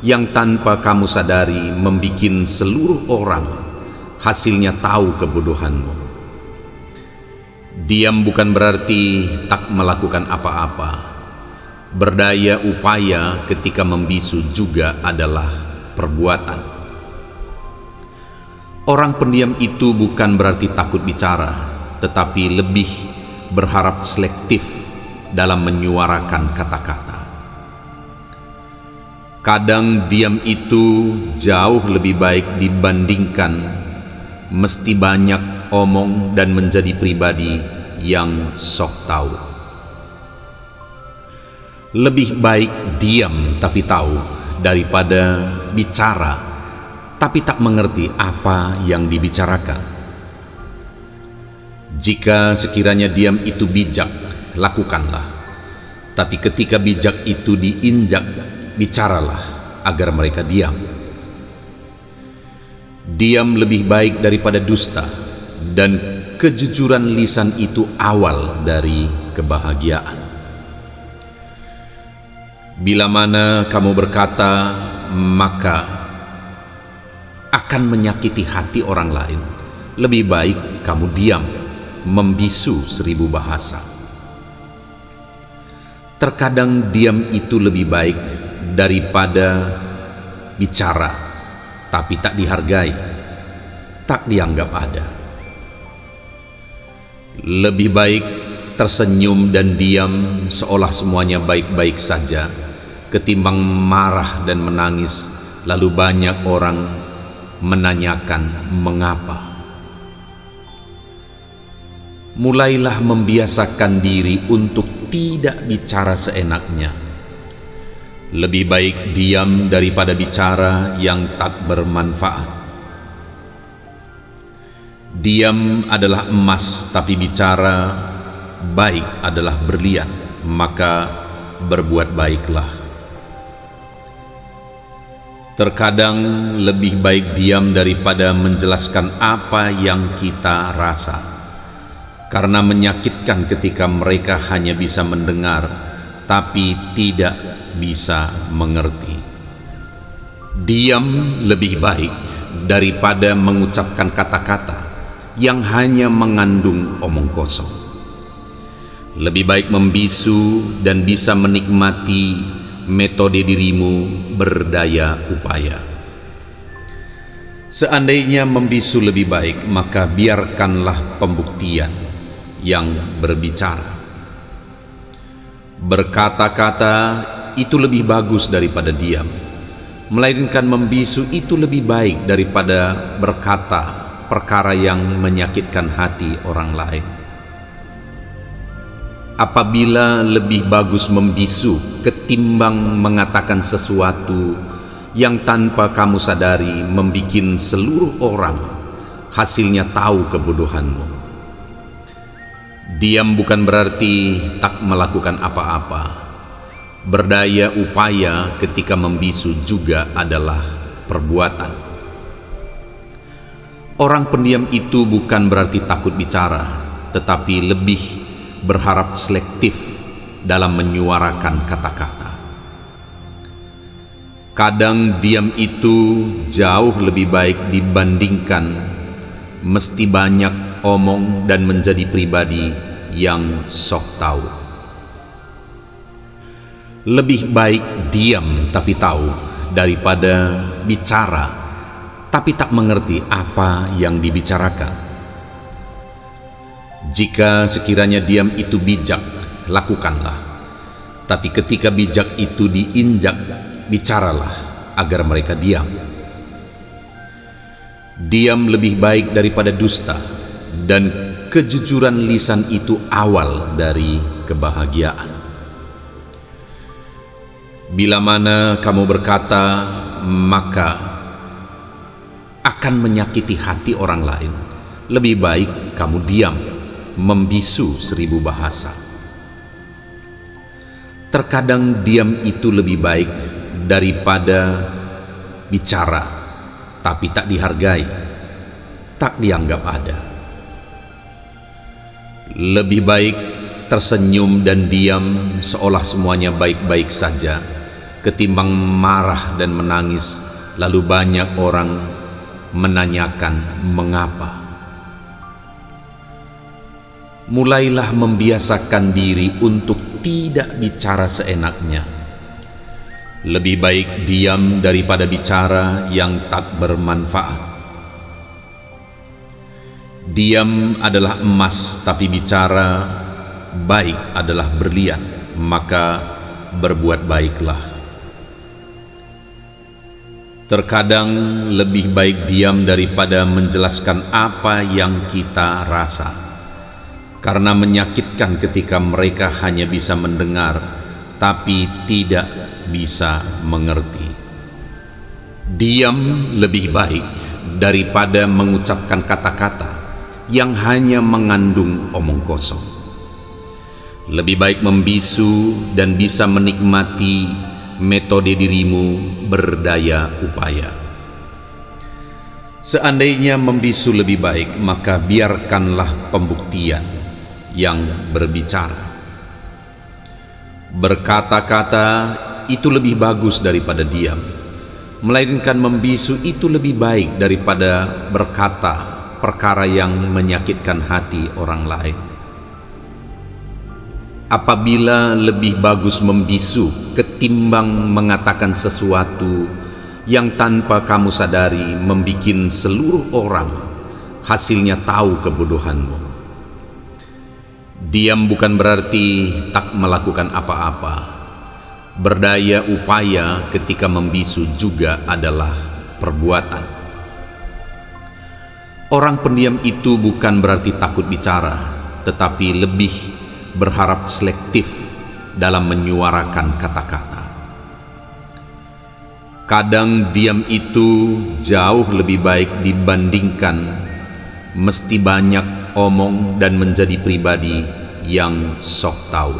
yang tanpa kamu sadari membikin seluruh orang hasilnya tahu kebodohanmu. Diam bukan berarti tak melakukan apa-apa. Berdaya upaya ketika membisu juga adalah perbuatan. Orang pendiam itu bukan berarti takut bicara, tetapi lebih berharap selektif dalam menyuarakan kata-kata. Kadang diam itu jauh lebih baik dibandingkan mesti banyak omong dan menjadi pribadi yang sok tahu. Lebih baik diam tapi tahu daripada bicara tapi tak mengerti apa yang dibicarakan. Jika sekiranya diam itu bijak, lakukanlah. Tapi ketika bijak itu diinjak, bicaralah agar mereka diam. Diam lebih baik daripada dusta, dan kejujuran lisan itu awal dari kebahagiaan. Bila mana kamu berkata, maka akan menyakiti hati orang lain. Lebih baik kamu diam, membisu 1000 bahasa. Terkadang diam itu lebih baik daripada bicara, tapi tak dihargai, tak dianggap ada. Lebih baik tersenyum dan diam seolah semuanya baik-baik saja, ketimbang marah dan menangis lalu banyak orang menanyakan mengapa. Mulailah membiasakan diri untuk tidak bicara seenaknya. Lebih baik diam daripada bicara yang tak bermanfaat. Diam adalah emas, tapi bicara baik adalah berlian, maka berbuat baiklah. Terkadang lebih baik diam daripada menjelaskan apa yang kita rasa, karena menyakitkan ketika mereka hanya bisa mendengar tapi tidak bisa mengerti. Diam lebih baik daripada mengucapkan kata-kata yang hanya mengandung omong kosong. Lebih baik membisu dan bisa menikmati metode dirimu berdaya upaya. Seandainya membisu lebih baik, maka biarkanlah pembuktian yang berbicara. Berkata-kata itu lebih bagus daripada diam, melainkan membisu itu lebih baik daripada berkata perkara yang menyakitkan hati orang lain. Apabila lebih bagus membisu ketimbang mengatakan sesuatu yang tanpa kamu sadari membikin seluruh orang hasilnya tahu kebodohanmu. Diam bukan berarti tak melakukan apa-apa. Berdaya upaya ketika membisu juga adalah perbuatan. Orang pendiam itu bukan berarti takut bicara, tetapi lebih berharap selektif dalam menyuarakan kata-kata. Kadang diam itu jauh lebih baik dibandingkan mesti banyak omong dan menjadi pribadi yang sok tahu. Lebih baik diam tapi tahu daripada bicara tapi tak mengerti apa yang dibicarakan. Jika sekiranya diam itu bijak, lakukanlah. Tapi ketika bijak itu diinjak, bicaralah agar mereka diam. Diam lebih baik daripada dusta, dan kejujuran lisan itu awal dari kebahagiaan. Bila mana kamu berkata, maka akan menyakiti hati orang lain. Lebih baik kamu diam, membisu 1000 bahasa. Terkadang diam itu lebih baik daripada bicara, tapi tak dihargai, tak dianggap ada. Lebih baik tersenyum dan diam seolah semuanya baik-baik saja, ketimbang marah dan menangis lalu banyak orang menanyakan mengapa. Mulailah membiasakan diri untuk tidak bicara seenaknya. Lebih baik diam daripada bicara yang tak bermanfaat. Diam adalah emas, tapi bicara baik adalah berlian, maka berbuat baiklah. Terkadang lebih baik diam daripada menjelaskan apa yang kita rasa, karena menyakitkan ketika mereka hanya bisa mendengar tapi tidak bisa mengerti. Diam lebih baik daripada mengucapkan kata-kata yang hanya mengandung omong kosong. Lebih baik membisu dan bisa menikmati metode dirimu berdaya upaya. Seandainya membisu lebih baik, maka biarkanlah pembuktian yang berbicara. Berkata-kata itu lebih bagus daripada diam, melainkan membisu itu lebih baik daripada berkata perkara yang menyakitkan hati orang lain. Apabila lebih bagus membisu ketimbang mengatakan sesuatu yang tanpa kamu sadari membikin seluruh orang hasilnya tahu kebodohanmu. Diam bukan berarti tak melakukan apa-apa. Berdaya upaya ketika membisu juga adalah perbuatan. Orang pendiam itu bukan berarti takut bicara, tetapi lebih berharap selektif dalam menyuarakan kata-kata. Kadang diam itu jauh lebih baik dibandingkan mesti banyak omong dan menjadi pribadi yang sok tahu.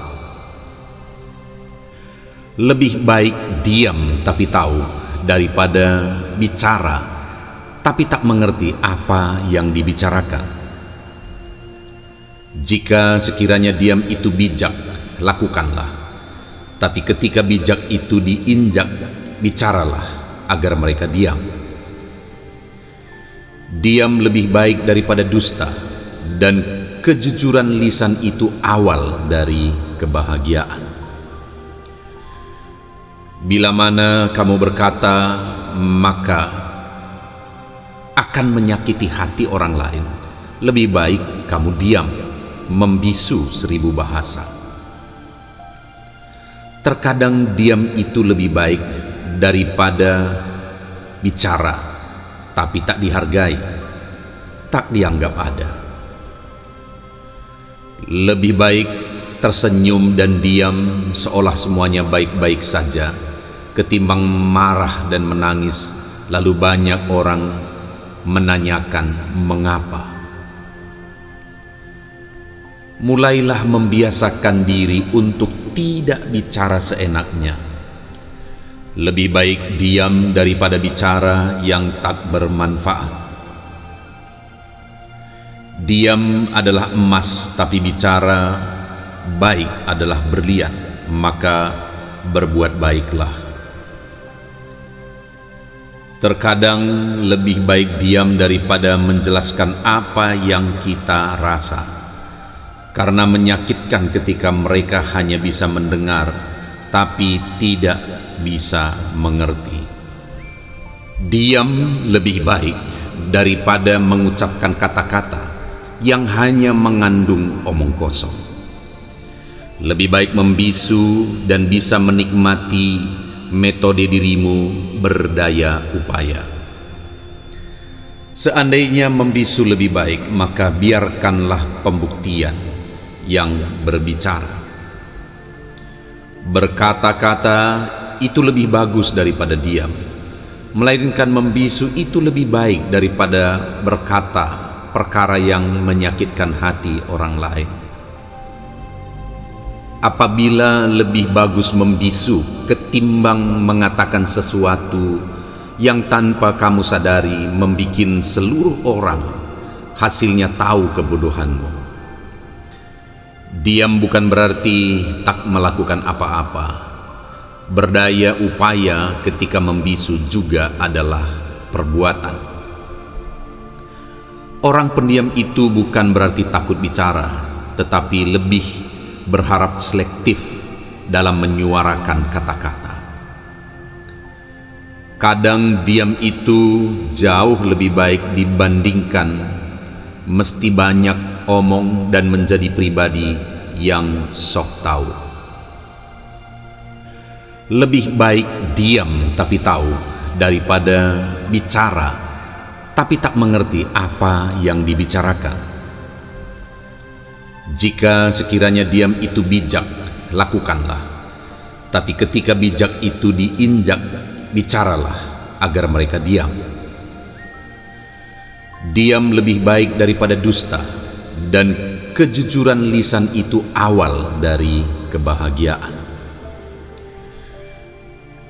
Lebih baik diam tapi tahu daripada bicara tapi tak mengerti apa yang dibicarakan. Jika sekiranya diam itu bijak, lakukanlah. Tapi ketika bijak itu diinjak, bicaralah agar mereka diam. Diam lebih baik daripada dusta, dan kejujuran lisan itu awal dari kebahagiaan. Bila mana kamu berkata, maka akan menyakiti hati orang lain. Lebih baik kamu diam, membisu 1000 bahasa. Terkadang diam itu lebih baik daripada bicara, tapi tak dihargai, tak dianggap ada. Lebih baik tersenyum dan diam seolah semuanya baik-baik saja, ketimbang marah dan menangis lalu banyak orang menanyakan mengapa. Mulailah membiasakan diri untuk tidak bicara seenaknya. Lebih baik diam daripada bicara yang tak bermanfaat. Diam adalah emas, tapi bicara baik adalah berlian, maka berbuat baiklah. Terkadang lebih baik diam daripada menjelaskan apa yang kita rasa, karena menyakitkan ketika mereka hanya bisa mendengar tapi tidak bisa mengerti. Diam lebih baik daripada mengucapkan kata-kata yang hanya mengandung omong kosong. Lebih baik membisu dan bisa menikmati metode dirimu berdaya upaya. Seandainya membisu lebih baik, maka biarkanlah pembuktian yang berbicara. Berkata-kata itu lebih bagus daripada diam, melainkan membisu itu lebih baik daripada berkata perkara yang menyakitkan hati orang lain. Apabila lebih bagus membisu ketimbang mengatakan sesuatu yang tanpa kamu sadari membikin seluruh orang hasilnya tahu kebodohanmu. Diam bukan berarti tak melakukan apa-apa. Berdaya upaya ketika membisu juga adalah perbuatan. Orang pendiam itu bukan berarti takut bicara, tetapi lebih berharap selektif dalam menyuarakan kata-kata. Kadang diam itu jauh lebih baik dibandingkan mesti banyak omong dan menjadi pribadi yang sok tahu. Lebih baik diam tapi tahu daripada bicara tapi tak mengerti apa yang dibicarakan. Jika sekiranya diam itu bijak, lakukanlah. Tapi ketika bijak itu diinjak, bicaralah agar mereka diam. Diam lebih baik daripada dusta, dan kejujuran lisan itu awal dari kebahagiaan.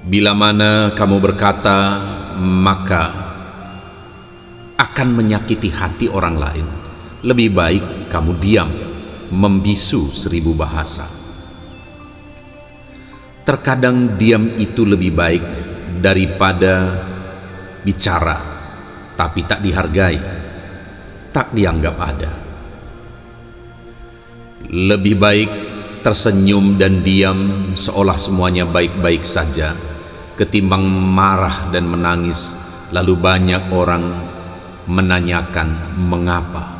Bila mana kamu berkata, maka akan menyakiti hati orang lain. Lebih baik kamu diam, membisu 1000 bahasa. Terkadang diam itu lebih baik daripada bicara, tapi tak dihargai, tak dianggap ada. Lebih baik tersenyum dan diam seolah semuanya baik-baik saja, ketimbang marah dan menangis lalu banyak orang menanyakan mengapa.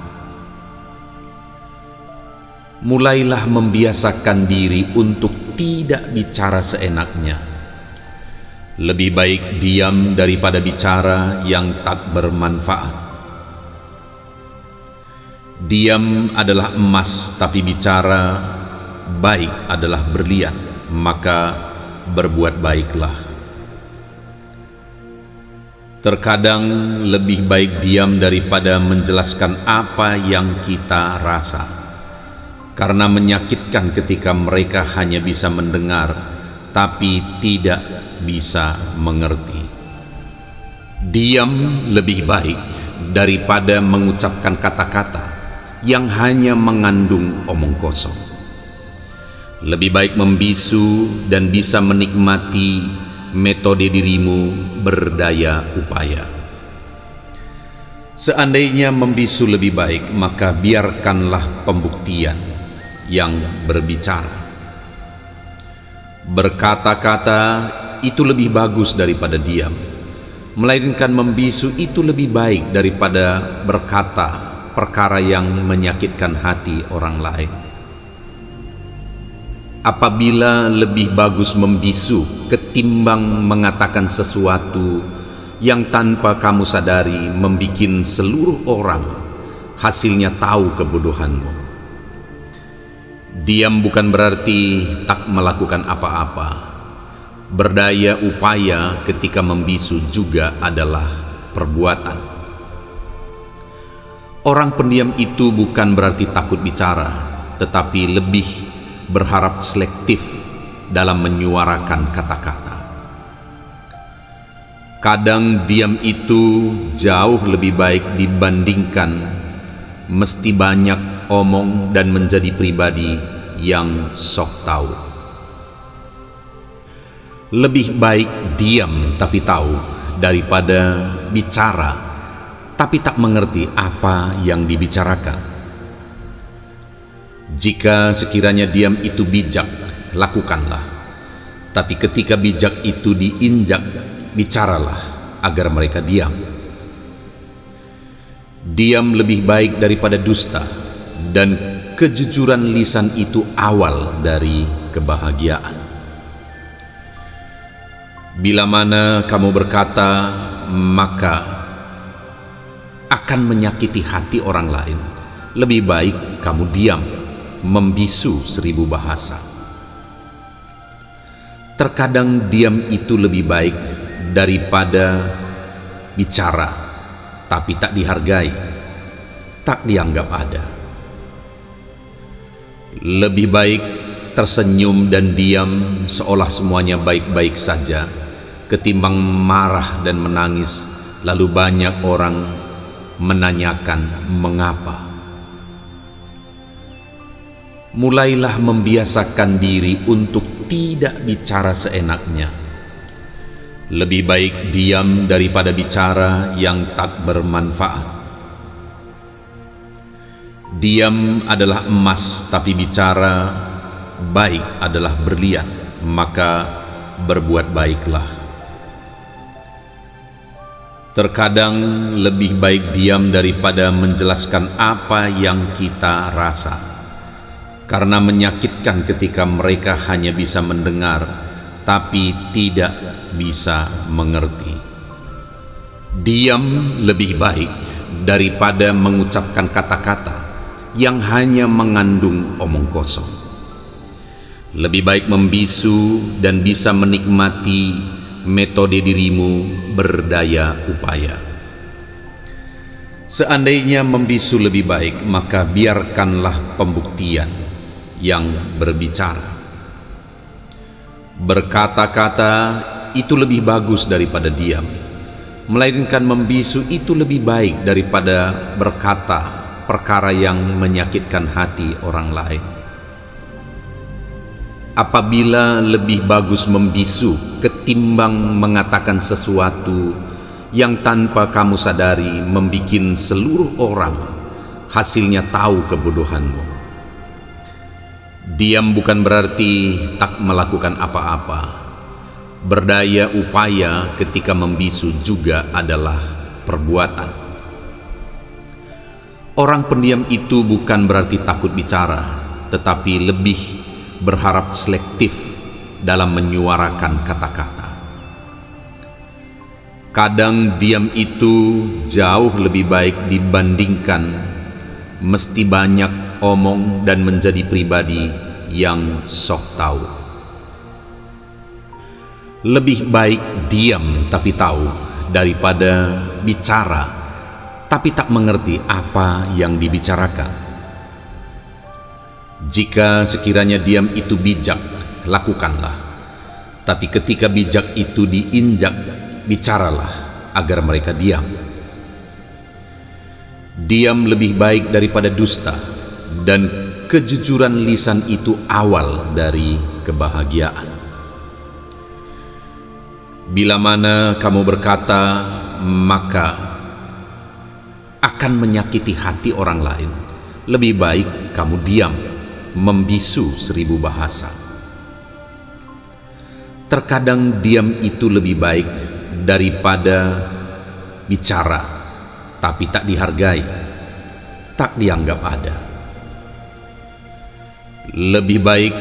Mulailah membiasakan diri untuk tidak bicara seenaknya. Lebih baik diam daripada bicara yang tak bermanfaat. Diam adalah emas, tapi bicara baik adalah berlian, maka berbuat baiklah. Terkadang lebih baik diam daripada menjelaskan apa yang kita rasa, karena menyakitkan ketika mereka hanya bisa mendengar tapi tidak bisa mengerti. Diam lebih baik daripada mengucapkan kata-kata yang hanya mengandung omong kosong. Lebih baik membisu dan bisa menikmati metode dirimu berdaya upaya. Seandainya membisu lebih baik, maka biarkanlah pembuktian yang berbicara. Berkata-kata itu lebih bagus daripada diam, melainkan membisu itu lebih baik daripada berkata perkara yang menyakitkan hati orang lain. Apabila lebih bagus membisu ketimbang mengatakan sesuatu yang tanpa kamu sadari membikin seluruh orang hasilnya tahu kebodohanmu. Diam bukan berarti tak melakukan apa-apa. Berdaya upaya ketika membisu juga adalah perbuatan. Orang pendiam itu bukan berarti takut bicara, tetapi lebih berharap selektif dalam menyuarakan kata-kata. Kadang diam itu jauh lebih baik dibandingkan mesti banyak omong dan menjadi pribadi yang sok tahu. Lebih baik diam tapi tahu daripada bicara tapi tak mengerti apa yang dibicarakan. Jika sekiranya diam itu bijak, lakukanlah. Tapi ketika bijak itu diinjak, bicaralah agar mereka diam. Diam lebih baik daripada dusta, dan kejujuran lisan itu awal dari kebahagiaan. Bila mana kamu berkata, maka akan menyakiti hati orang lain. Lebih baik kamu diam, membisu 1000 bahasa. Terkadang diam itu lebih baik daripada bicara, tapi tak dihargai, tak dianggap ada. Lebih baik tersenyum dan diam seolah semuanya baik-baik saja, ketimbang marah dan menangis lalu banyak orang menanyakan mengapa. Mulailah membiasakan diri untuk tidak bicara seenaknya. Lebih baik diam daripada bicara yang tak bermanfaat. Diam adalah emas, tapi bicara baik adalah berlian, maka berbuat baiklah. Terkadang lebih baik diam daripada menjelaskan apa yang kita rasa, karena menyakitkan ketika mereka hanya bisa mendengar tapi tidak bisa mengerti. Diam lebih baik daripada mengucapkan kata-kata yang hanya mengandung omong kosong. Lebih baik membisu dan bisa menikmati metode dirimu berdaya upaya. Seandainya membisu lebih baik, maka biarkanlah pembuktian yang berbicara. Berkata-kata itu lebih bagus daripada diam, melainkan membisu itu lebih baik daripada berkata perkara yang menyakitkan hati orang lain. Apabila lebih bagus membisu ketimbang mengatakan sesuatu yang tanpa kamu sadari membikin seluruh orang hasilnya tahu kebodohanmu. Diam bukan berarti tak melakukan apa-apa. Berdaya upaya ketika membisu juga adalah perbuatan. Orang pendiam itu bukan berarti takut bicara, tetapi lebih berharap selektif dalam menyuarakan kata-kata. Kadang diam itu jauh lebih baik dibandingkan mesti banyak omong dan menjadi pribadi yang sok tahu. Lebih baik diam tapi tahu daripada bicara tapi tak mengerti apa yang dibicarakan. Jika sekiranya diam itu bijak, lakukanlah. Tapi ketika bijak itu diinjak, bicaralah agar mereka diam. Diam lebih baik daripada dusta, dan kejujuran lisan itu awal dari kebahagiaan. Bila mana kamu berkata, maka akan menyakiti hati orang lain. Lebih baik kamu diam, membisu 1000 bahasa. Terkadang diam itu lebih baik daripada bicara, tapi tak dihargai, tak dianggap ada. Lebih baik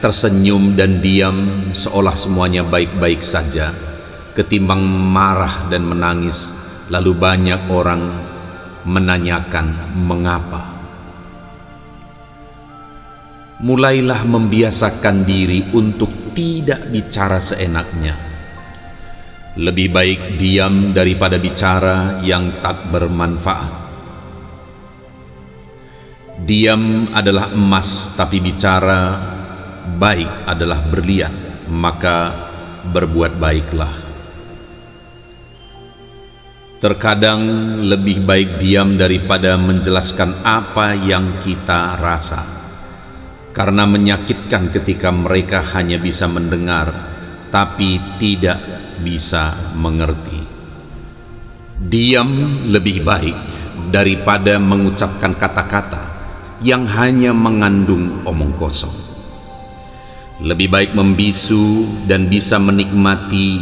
tersenyum dan diam seolah semuanya baik-baik saja, ketimbang marah dan menangis lalu banyak orang menanyakan mengapa. Mulailah membiasakan diri untuk tidak bicara seenaknya. Lebih baik diam daripada bicara yang tak bermanfaat. Diam adalah emas, tapi bicara baik adalah berlian, maka berbuat baiklah. Terkadang lebih baik diam daripada menjelaskan apa yang kita rasa, karena menyakitkan ketika mereka hanya bisa mendengar tapi tidak bisa mengerti. Diam lebih baik daripada mengucapkan kata-kata yang hanya mengandung omong kosong. Lebih baik membisu dan bisa menikmati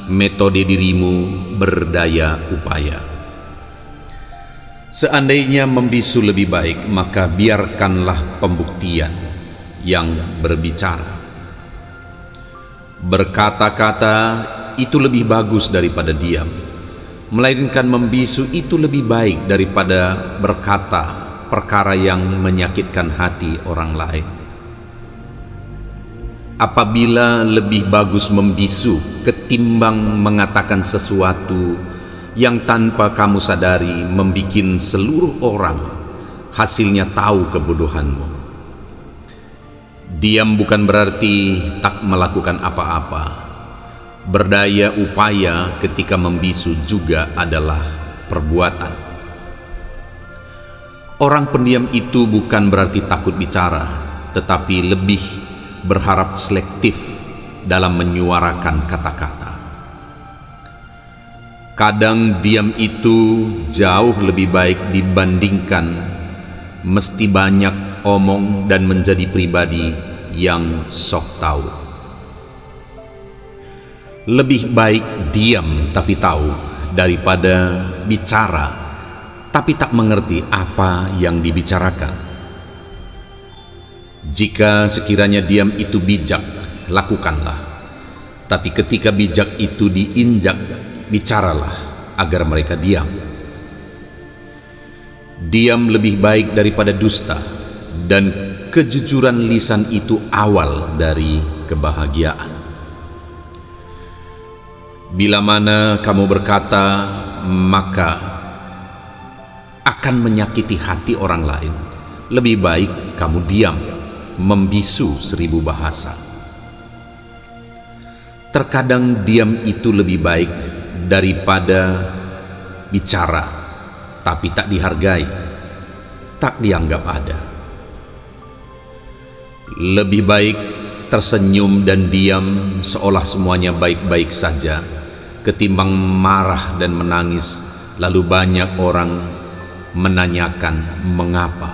metode dirimu berdaya upaya. Seandainya membisu lebih baik, maka biarkanlah pembuktian yang berbicara. Berkata-kata itu lebih bagus daripada diam, melainkan membisu itu lebih baik daripada berkata perkara yang menyakitkan hati orang lain. Apabila lebih bagus membisu ketimbang mengatakan sesuatu yang tanpa kamu sadari membikin seluruh orang hasilnya tahu kebodohanmu. Diam bukan berarti tak melakukan apa-apa. Berdaya upaya ketika membisu juga adalah perbuatan. Orang pendiam itu bukan berarti takut bicara, tetapi lebih berharap selektif dalam menyuarakan kata-kata. Kadang diam itu jauh lebih baik dibandingkan mesti banyak omong dan menjadi pribadi yang sok tahu. Lebih baik diam tapi tahu daripada bicara tapi tak mengerti apa yang dibicarakan. Jika sekiranya diam itu bijak, lakukanlah. Tapi ketika bijak itu diinjak, bicaralah agar mereka diam. Diam lebih baik daripada dusta, dan kejujuran lisan itu awal dari kebahagiaan. Bila mana kamu berkata, maka akan menyakiti hati orang lain. Lebih baik kamu diam, membisu 1000 bahasa. Terkadang diam itu lebih baik daripada bicara, tapi tak dihargai, tak dianggap ada. Lebih baik tersenyum dan diam seolah semuanya baik-baik saja, ketimbang marah dan menangis, lalu banyak orang menanyakan mengapa.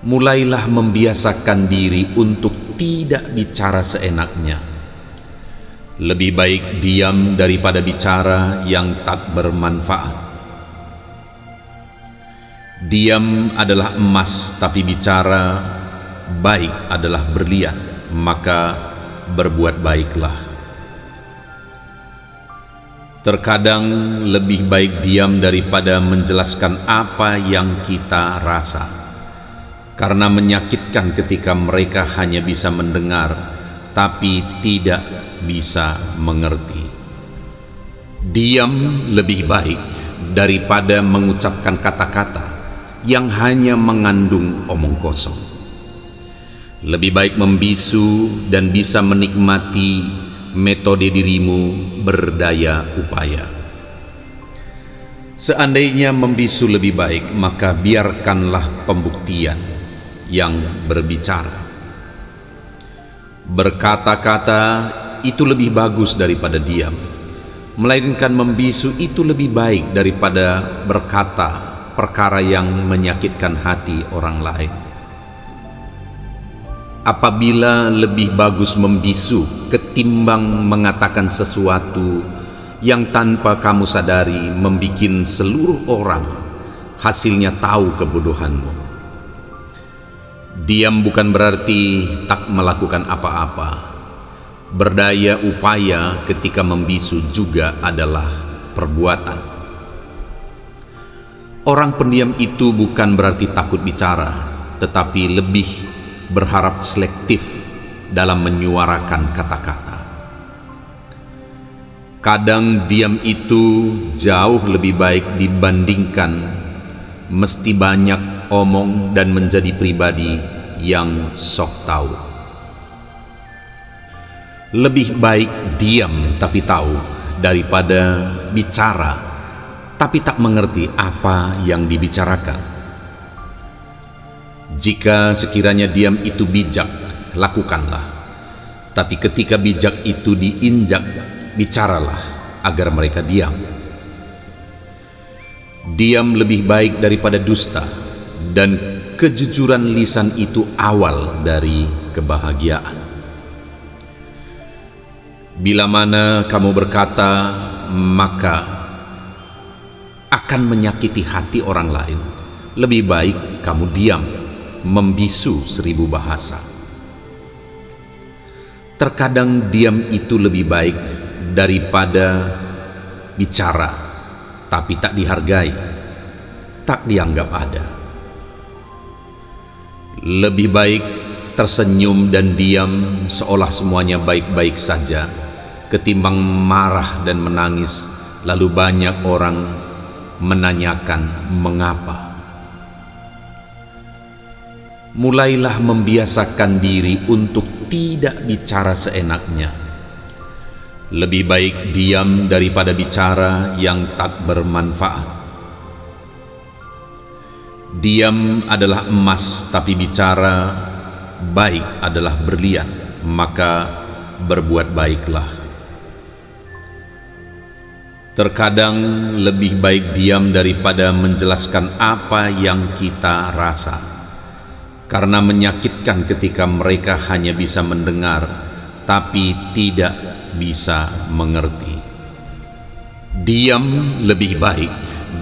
Mulailah membiasakan diri untuk tidak bicara seenaknya. Lebih baik diam daripada bicara yang tak bermanfaat. Diam adalah emas, tapi bicara baik adalah berlian, maka berbuat baiklah. Terkadang lebih baik diam daripada menjelaskan apa yang kita rasa, karena menyakitkan ketika mereka hanya bisa mendengar tapi tidak bisa mengerti. Diam lebih baik daripada mengucapkan kata-kata yang hanya mengandung omong kosong. Lebih baik membisu dan bisa menikmati metode dirimu berdaya upaya. Seandainya membisu lebih baik, maka biarkanlah pembuktian yang berbicara. Berkata-kata itu lebih bagus daripada diam, melainkan membisu itu lebih baik daripada berkata perkara yang menyakitkan hati orang lain. Apabila lebih bagus membisu ketimbang mengatakan sesuatu yang tanpa kamu sadari membikin seluruh orang hasilnya tahu kebodohanmu. Diam bukan berarti tak melakukan apa-apa. Berdaya upaya ketika membisu juga adalah perbuatan. Orang pendiam itu bukan berarti takut bicara, tetapi lebih berharap selektif dalam menyuarakan kata-kata. Kadang diam itu jauh lebih baik dibandingkan mesti banyak omong dan menjadi pribadi yang sok tahu. Lebih baik diam tapi tahu daripada bicara tapi tak mengerti apa yang dibicarakan. Jika sekiranya diam itu bijak, lakukanlah. Tapi ketika bijak itu diinjak, bicaralah agar mereka diam. Diam lebih baik daripada dusta, dan kejujuran lisan itu awal dari kebahagiaan. Bila mana kamu berkata, maka akan menyakiti hati orang lain. Lebih baik kamu diam, membisu 1000 bahasa. Terkadang diam itu lebih baik daripada bicara, tapi tak dihargai, tak dianggap ada. Lebih baik tersenyum dan diam seolah semuanya baik-baik saja, ketimbang marah dan menangis, lalu banyak orang menanyakan mengapa. Mulailah membiasakan diri untuk tidak bicara seenaknya. Lebih baik diam daripada bicara yang tak bermanfaat. Diam adalah emas, tapi bicara baik adalah berlian, maka berbuat baiklah. Terkadang lebih baik diam daripada menjelaskan apa yang kita rasa, karena menyakitkan ketika mereka hanya bisa mendengar tapi tidak bisa mengerti. Diam lebih baik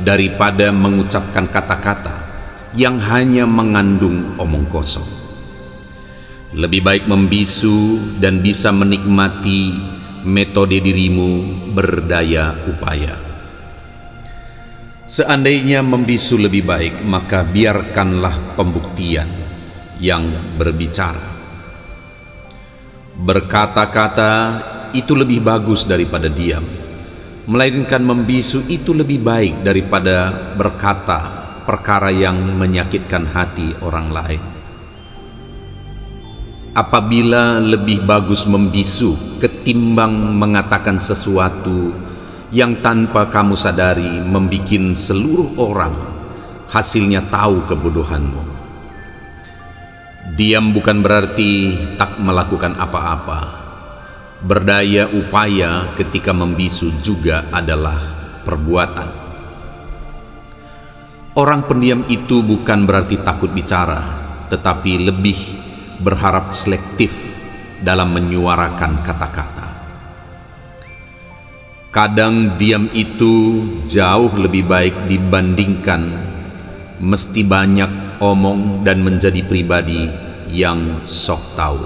daripada mengucapkan kata-kata yang hanya mengandung omong kosong. Lebih baik membisu dan bisa menikmati metode dirimu berdaya upaya. Seandainya membisu lebih baik, maka biarkanlah pembuktian yang berbicara. Berkata-kata itu lebih bagus daripada diam, melainkan membisu itu lebih baik daripada berkata perkara yang menyakitkan hati orang lain. Apabila lebih bagus membisu ketimbang mengatakan sesuatu yang tanpa kamu sadari membikin seluruh orang hasilnya tahu kebodohanmu. Diam bukan berarti tak melakukan apa-apa. Berdaya upaya ketika membisu juga adalah perbuatan. Orang pendiam itu bukan berarti takut bicara, tetapi lebih berharap selektif dalam menyuarakan kata-kata. Kadang diam itu jauh lebih baik dibandingkan mesti banyak omong dan menjadi pribadi yang sok tahu.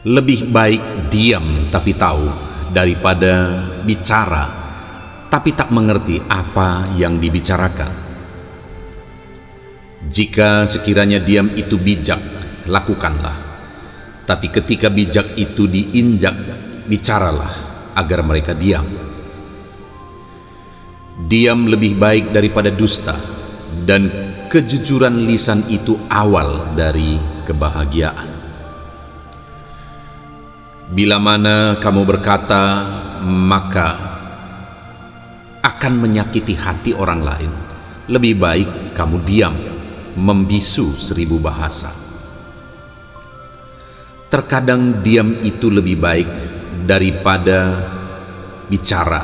Lebih baik diam tapi tahu daripada bicara tapi tak mengerti apa yang dibicarakan. Jika sekiranya diam itu bijak, lakukanlah. Tapi ketika bijak itu diinjak, bicaralah agar mereka diam. Diam lebih baik daripada dusta, dan kejujuran lisan itu awal dari kebahagiaan. Bila mana kamu berkata, maka akan menyakiti hati orang lain. Lebih baik kamu diam, membisu 1000 bahasa. Terkadang diam itu lebih baik daripada bicara,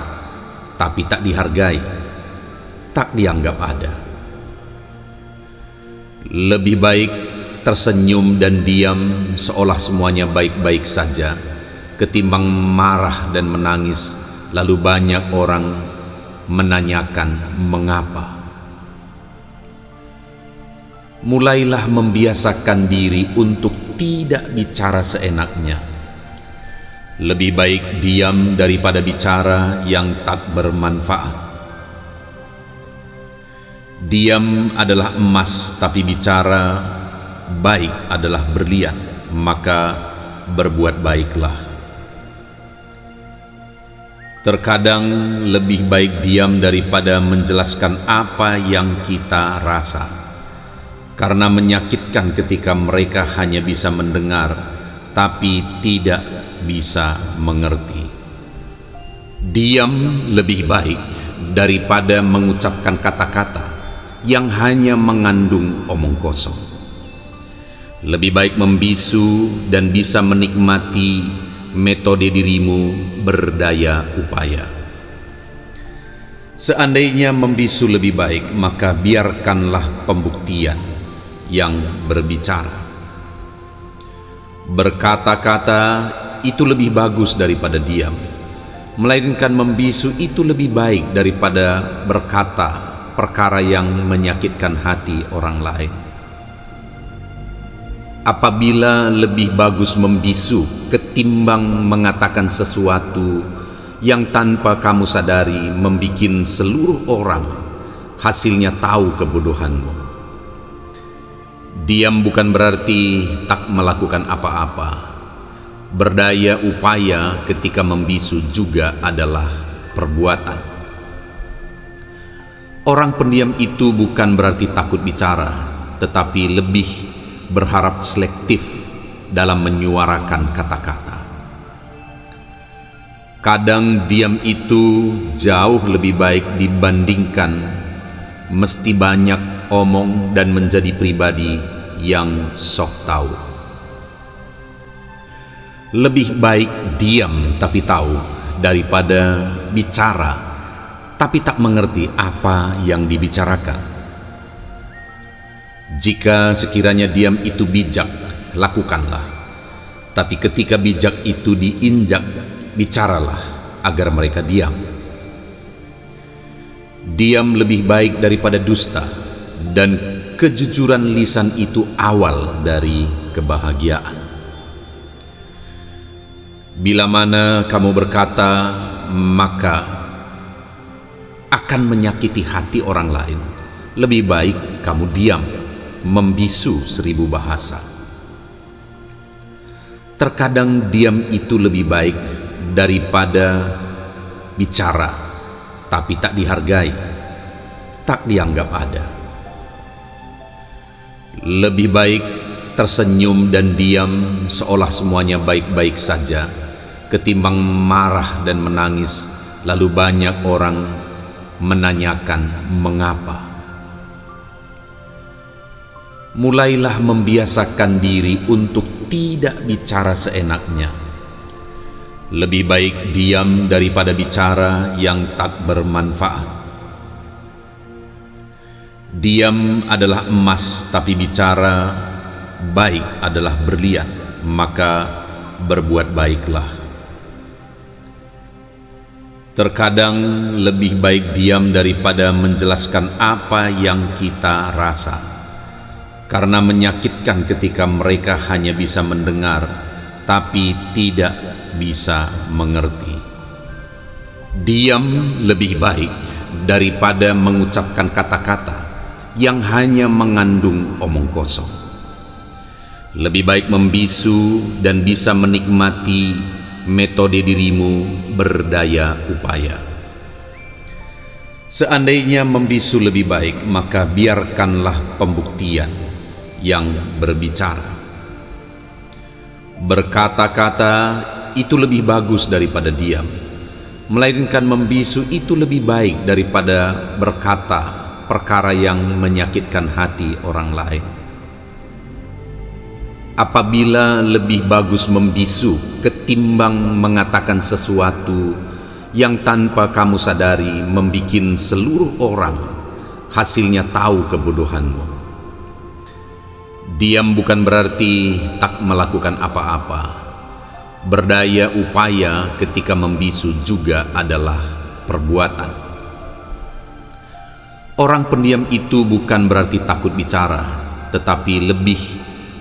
tapi tak dihargai, tak dianggap ada. Lebih baik tersenyum dan diam seolah semuanya baik-baik saja, ketimbang marah dan menangis lalu banyak orang menanyakan mengapa. Mulailah membiasakan diri untuk tidak bicara seenaknya. Lebih baik diam daripada bicara yang tak bermanfaat. Diam adalah emas, tapi bicara baik adalah berlian, maka berbuat baiklah. Terkadang lebih baik diam daripada menjelaskan apa yang kita rasa, karena menyakitkan ketika mereka hanya bisa mendengar tapi tidak bisa mengerti. Diam lebih baik daripada mengucapkan kata-kata yang hanya mengandung omong kosong. Lebih baik membisu dan bisa menikmati metode dirimu berdaya upaya. Seandainya membisu lebih baik, maka biarkanlah pembuktian yang berbicara. Berkata-kata itu lebih bagus daripada diam, melainkan membisu itu lebih baik daripada berkata perkara yang menyakitkan hati orang lain. Apabila lebih bagus membisu ketimbang mengatakan sesuatu yang tanpa kamu sadari membikin seluruh orang hasilnya tahu kebodohanmu. Diam bukan berarti tak melakukan apa-apa. Berdaya upaya ketika membisu juga adalah perbuatan. Orang pendiam itu bukan berarti takut bicara, tetapi lebih berharap selektif dalam menyuarakan kata-kata. Kadang diam itu jauh lebih baik dibandingkan mesti banyak omong dan menjadi pribadi yang sok tahu. Lebih baik diam tapi tahu daripada bicara tapi tak mengerti apa yang dibicarakan. Jika sekiranya diam itu bijak, lakukanlah. Tapi ketika bijak itu diinjak, bicaralah agar mereka diam. Diam lebih baik daripada dusta, dan kejujuran lisan itu awal dari kebahagiaan. Bila mana kamu berkata, maka akan menyakiti hati orang lain. Lebih baik kamu diam, membisu 1000 bahasa. Terkadang diam itu lebih baik daripada bicara, tapi tak dihargai, tak dianggap ada. Lebih baik tersenyum dan diam seolah semuanya baik-baik saja, ketimbang marah dan menangis lalu banyak orang menanyakan mengapa. Mulailah membiasakan diri untuk tidak bicara seenaknya. Lebih baik diam daripada bicara yang tak bermanfaat. Diam adalah emas, tapi bicara baik adalah berlian, maka berbuat baiklah. Terkadang lebih baik diam daripada menjelaskan apa yang kita rasa, karena menyakitkan ketika mereka hanya bisa mendengar tapi tidak bisa mengerti. Diam lebih baik daripada mengucapkan kata-kata yang hanya mengandung omong kosong. Lebih baik membisu dan bisa menikmati metode dirimu berdaya upaya. Seandainya membisu lebih baik, maka biarkanlah pembuktian yang berbicara. Berkata-kata itu lebih bagus daripada diam, melainkan membisu itu lebih baik daripada berkata perkara yang menyakitkan hati orang lain. Apabila lebih bagus membisu ketimbang mengatakan sesuatu yang tanpa kamu sadari membikin seluruh orang hasilnya tahu kebodohanmu. Diam bukan berarti tak melakukan apa-apa. Berdaya upaya ketika membisu juga adalah perbuatan. Orang pendiam itu bukan berarti takut bicara, tetapi lebih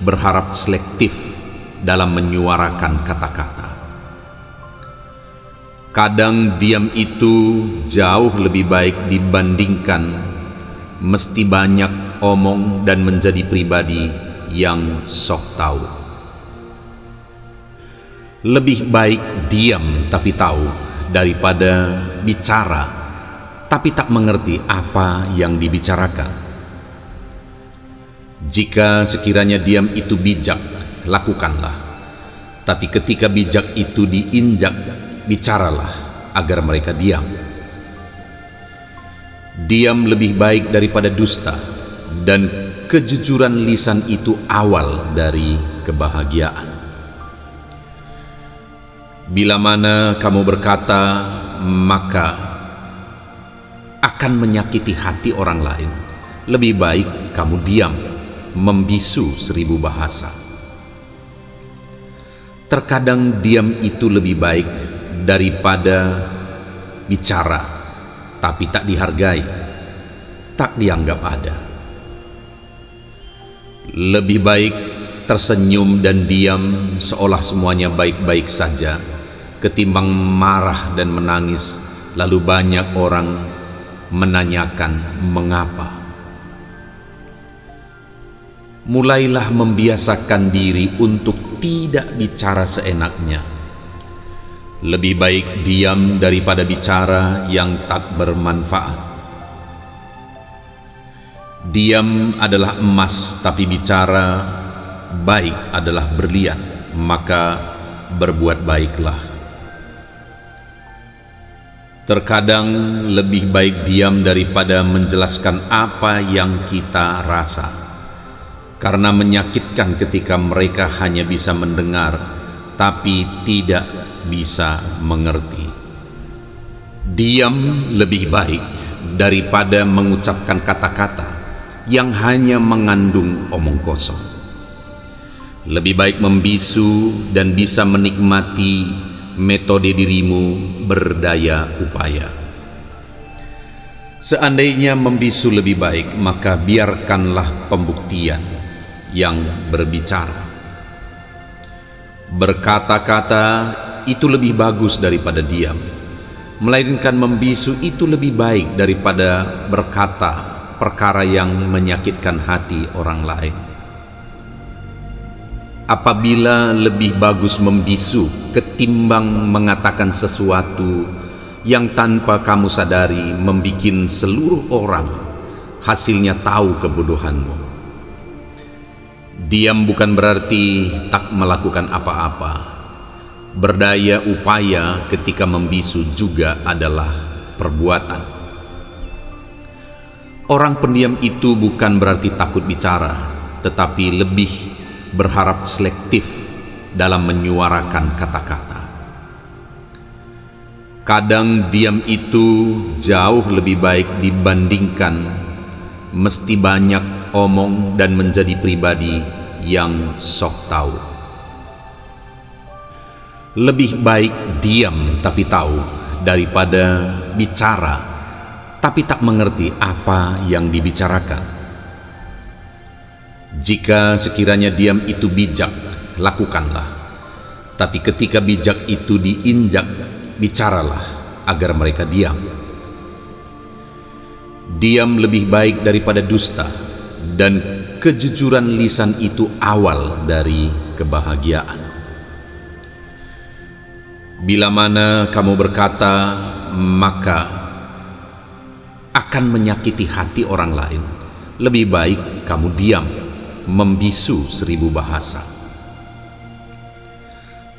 berharap selektif dalam menyuarakan kata-kata. Kadang diam itu jauh lebih baik dibandingkan mesti banyak omong dan menjadi pribadi yang sok tahu. Lebih baik diam tapi tahu daripada bicara tapi tak mengerti apa yang dibicarakan. Jika sekiranya diam itu bijak, lakukanlah. Tapi ketika bijak itu diinjak, bicaralah agar mereka diam. Diam lebih baik daripada dusta, dan kejujuran lisan itu awal dari kebahagiaan. Bila mana kamu berkata, maka akan menyakiti hati orang lain. Lebih baik kamu diam, membisu 1000 bahasa. Terkadang diam itu lebih baik daripada bicara, tapi tak dihargai, tak dianggap ada. Lebih baik tersenyum dan diam seolah semuanya baik-baik saja, ketimbang marah dan menangis lalu banyak orang menanyakan mengapa. Mulailah membiasakan diri untuk tidak bicara seenaknya. Lebih baik diam daripada bicara yang tak bermanfaat. Diam adalah emas, tapi bicara baik adalah berlian, maka berbuat baiklah. Terkadang lebih baik diam daripada menjelaskan apa yang kita rasa, karena menyakitkan ketika mereka hanya bisa mendengar tapi tidak bisa mengerti. Diam lebih baik daripada mengucapkan kata-kata yang hanya mengandung omong kosong. Lebih baik membisu dan bisa menikmati metode dirimu berdaya upaya. Seandainya membisu lebih baik, maka biarkanlah pembuktian yang berbicara. Berkata-kata itu lebih bagus daripada diam, melainkan membisu itu lebih baik daripada berkata perkara yang menyakitkan hati orang lain. Apabila lebih bagus membisu ketimbang mengatakan sesuatu yang tanpa kamu sadari membikin seluruh orang hasilnya tahu kebodohanmu. Diam bukan berarti tak melakukan apa-apa. Berdaya upaya ketika membisu juga adalah perbuatan. Orang pendiam itu bukan berarti takut bicara, tetapi lebih berharap selektif dalam menyuarakan kata-kata. Kadang diam itu jauh lebih baik dibandingkan mesti banyak omong dan menjadi pribadi yang sok tahu. Lebih baik diam tapi tahu daripada bicara tapi tak mengerti apa yang dibicarakan. Jika sekiranya diam itu bijak, lakukanlah. Tapi ketika bijak itu diinjak, bicaralah agar mereka diam. Diam lebih baik daripada dusta, dan kejujuran lisan itu awal dari kebahagiaan. Bila mana kamu berkata, maka akan menyakiti hati orang lain. Lebih baik kamu diam, membisu 1000 bahasa.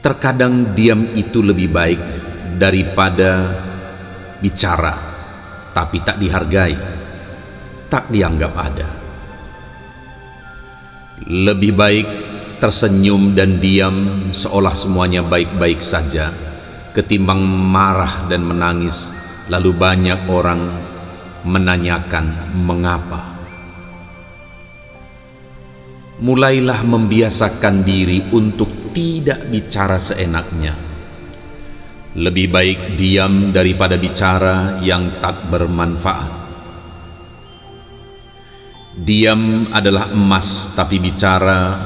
Terkadang diam itu lebih baik daripada bicara, tapi tak dihargai, tak dianggap ada. Lebih baik tersenyum dan diam seolah semuanya baik-baik saja, ketimbang marah dan menangis, lalu banyak orang menanyakan mengapa. Mulailah membiasakan diri untuk tidak bicara seenaknya. Lebih baik diam daripada bicara yang tak bermanfaat. Diam adalah emas, tapi bicara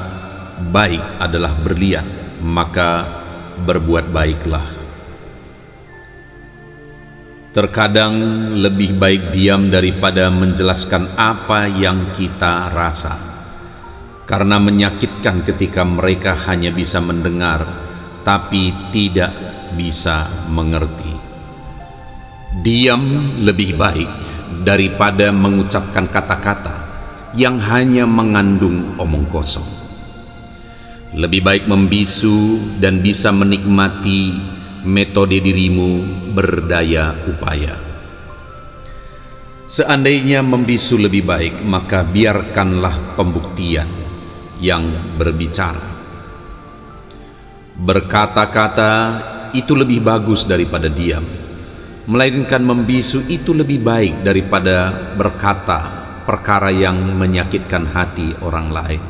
baik adalah berlian, maka berbuat baiklah. Terkadang lebih baik diam daripada menjelaskan apa yang kita rasa, karena menyakitkan ketika mereka hanya bisa mendengar tapi tidak bisa mengerti. Diam lebih baik daripada mengucapkan kata-kata yang hanya mengandung omong kosong. Lebih baik membisu dan bisa menikmati metode dirimu berdaya upaya. Seandainya membisu lebih baik, maka biarkanlah pembuktian yang berbicara. Berkata-kata itu lebih bagus daripada diam, melainkan membisu itu lebih baik daripada berkata perkara yang menyakitkan hati orang lain.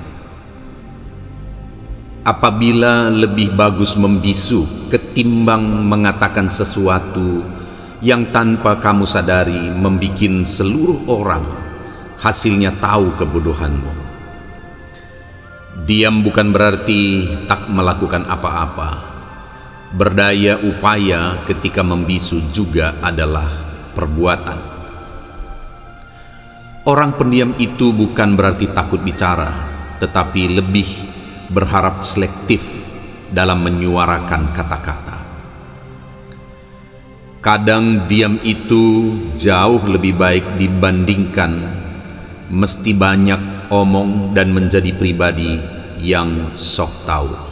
Apabila lebih bagus membisu ketimbang mengatakan sesuatu yang tanpa kamu sadari membikin seluruh orang hasilnya tahu kebodohanmu. Diam bukan berarti tak melakukan apa-apa. Berdaya upaya ketika membisu juga adalah perbuatan. Orang pendiam itu bukan berarti takut bicara, tetapi lebih berharap selektif dalam menyuarakan kata-kata. Kadang diam itu jauh lebih baik dibandingkan mesti banyak omong dan menjadi pribadi yang sok tahu.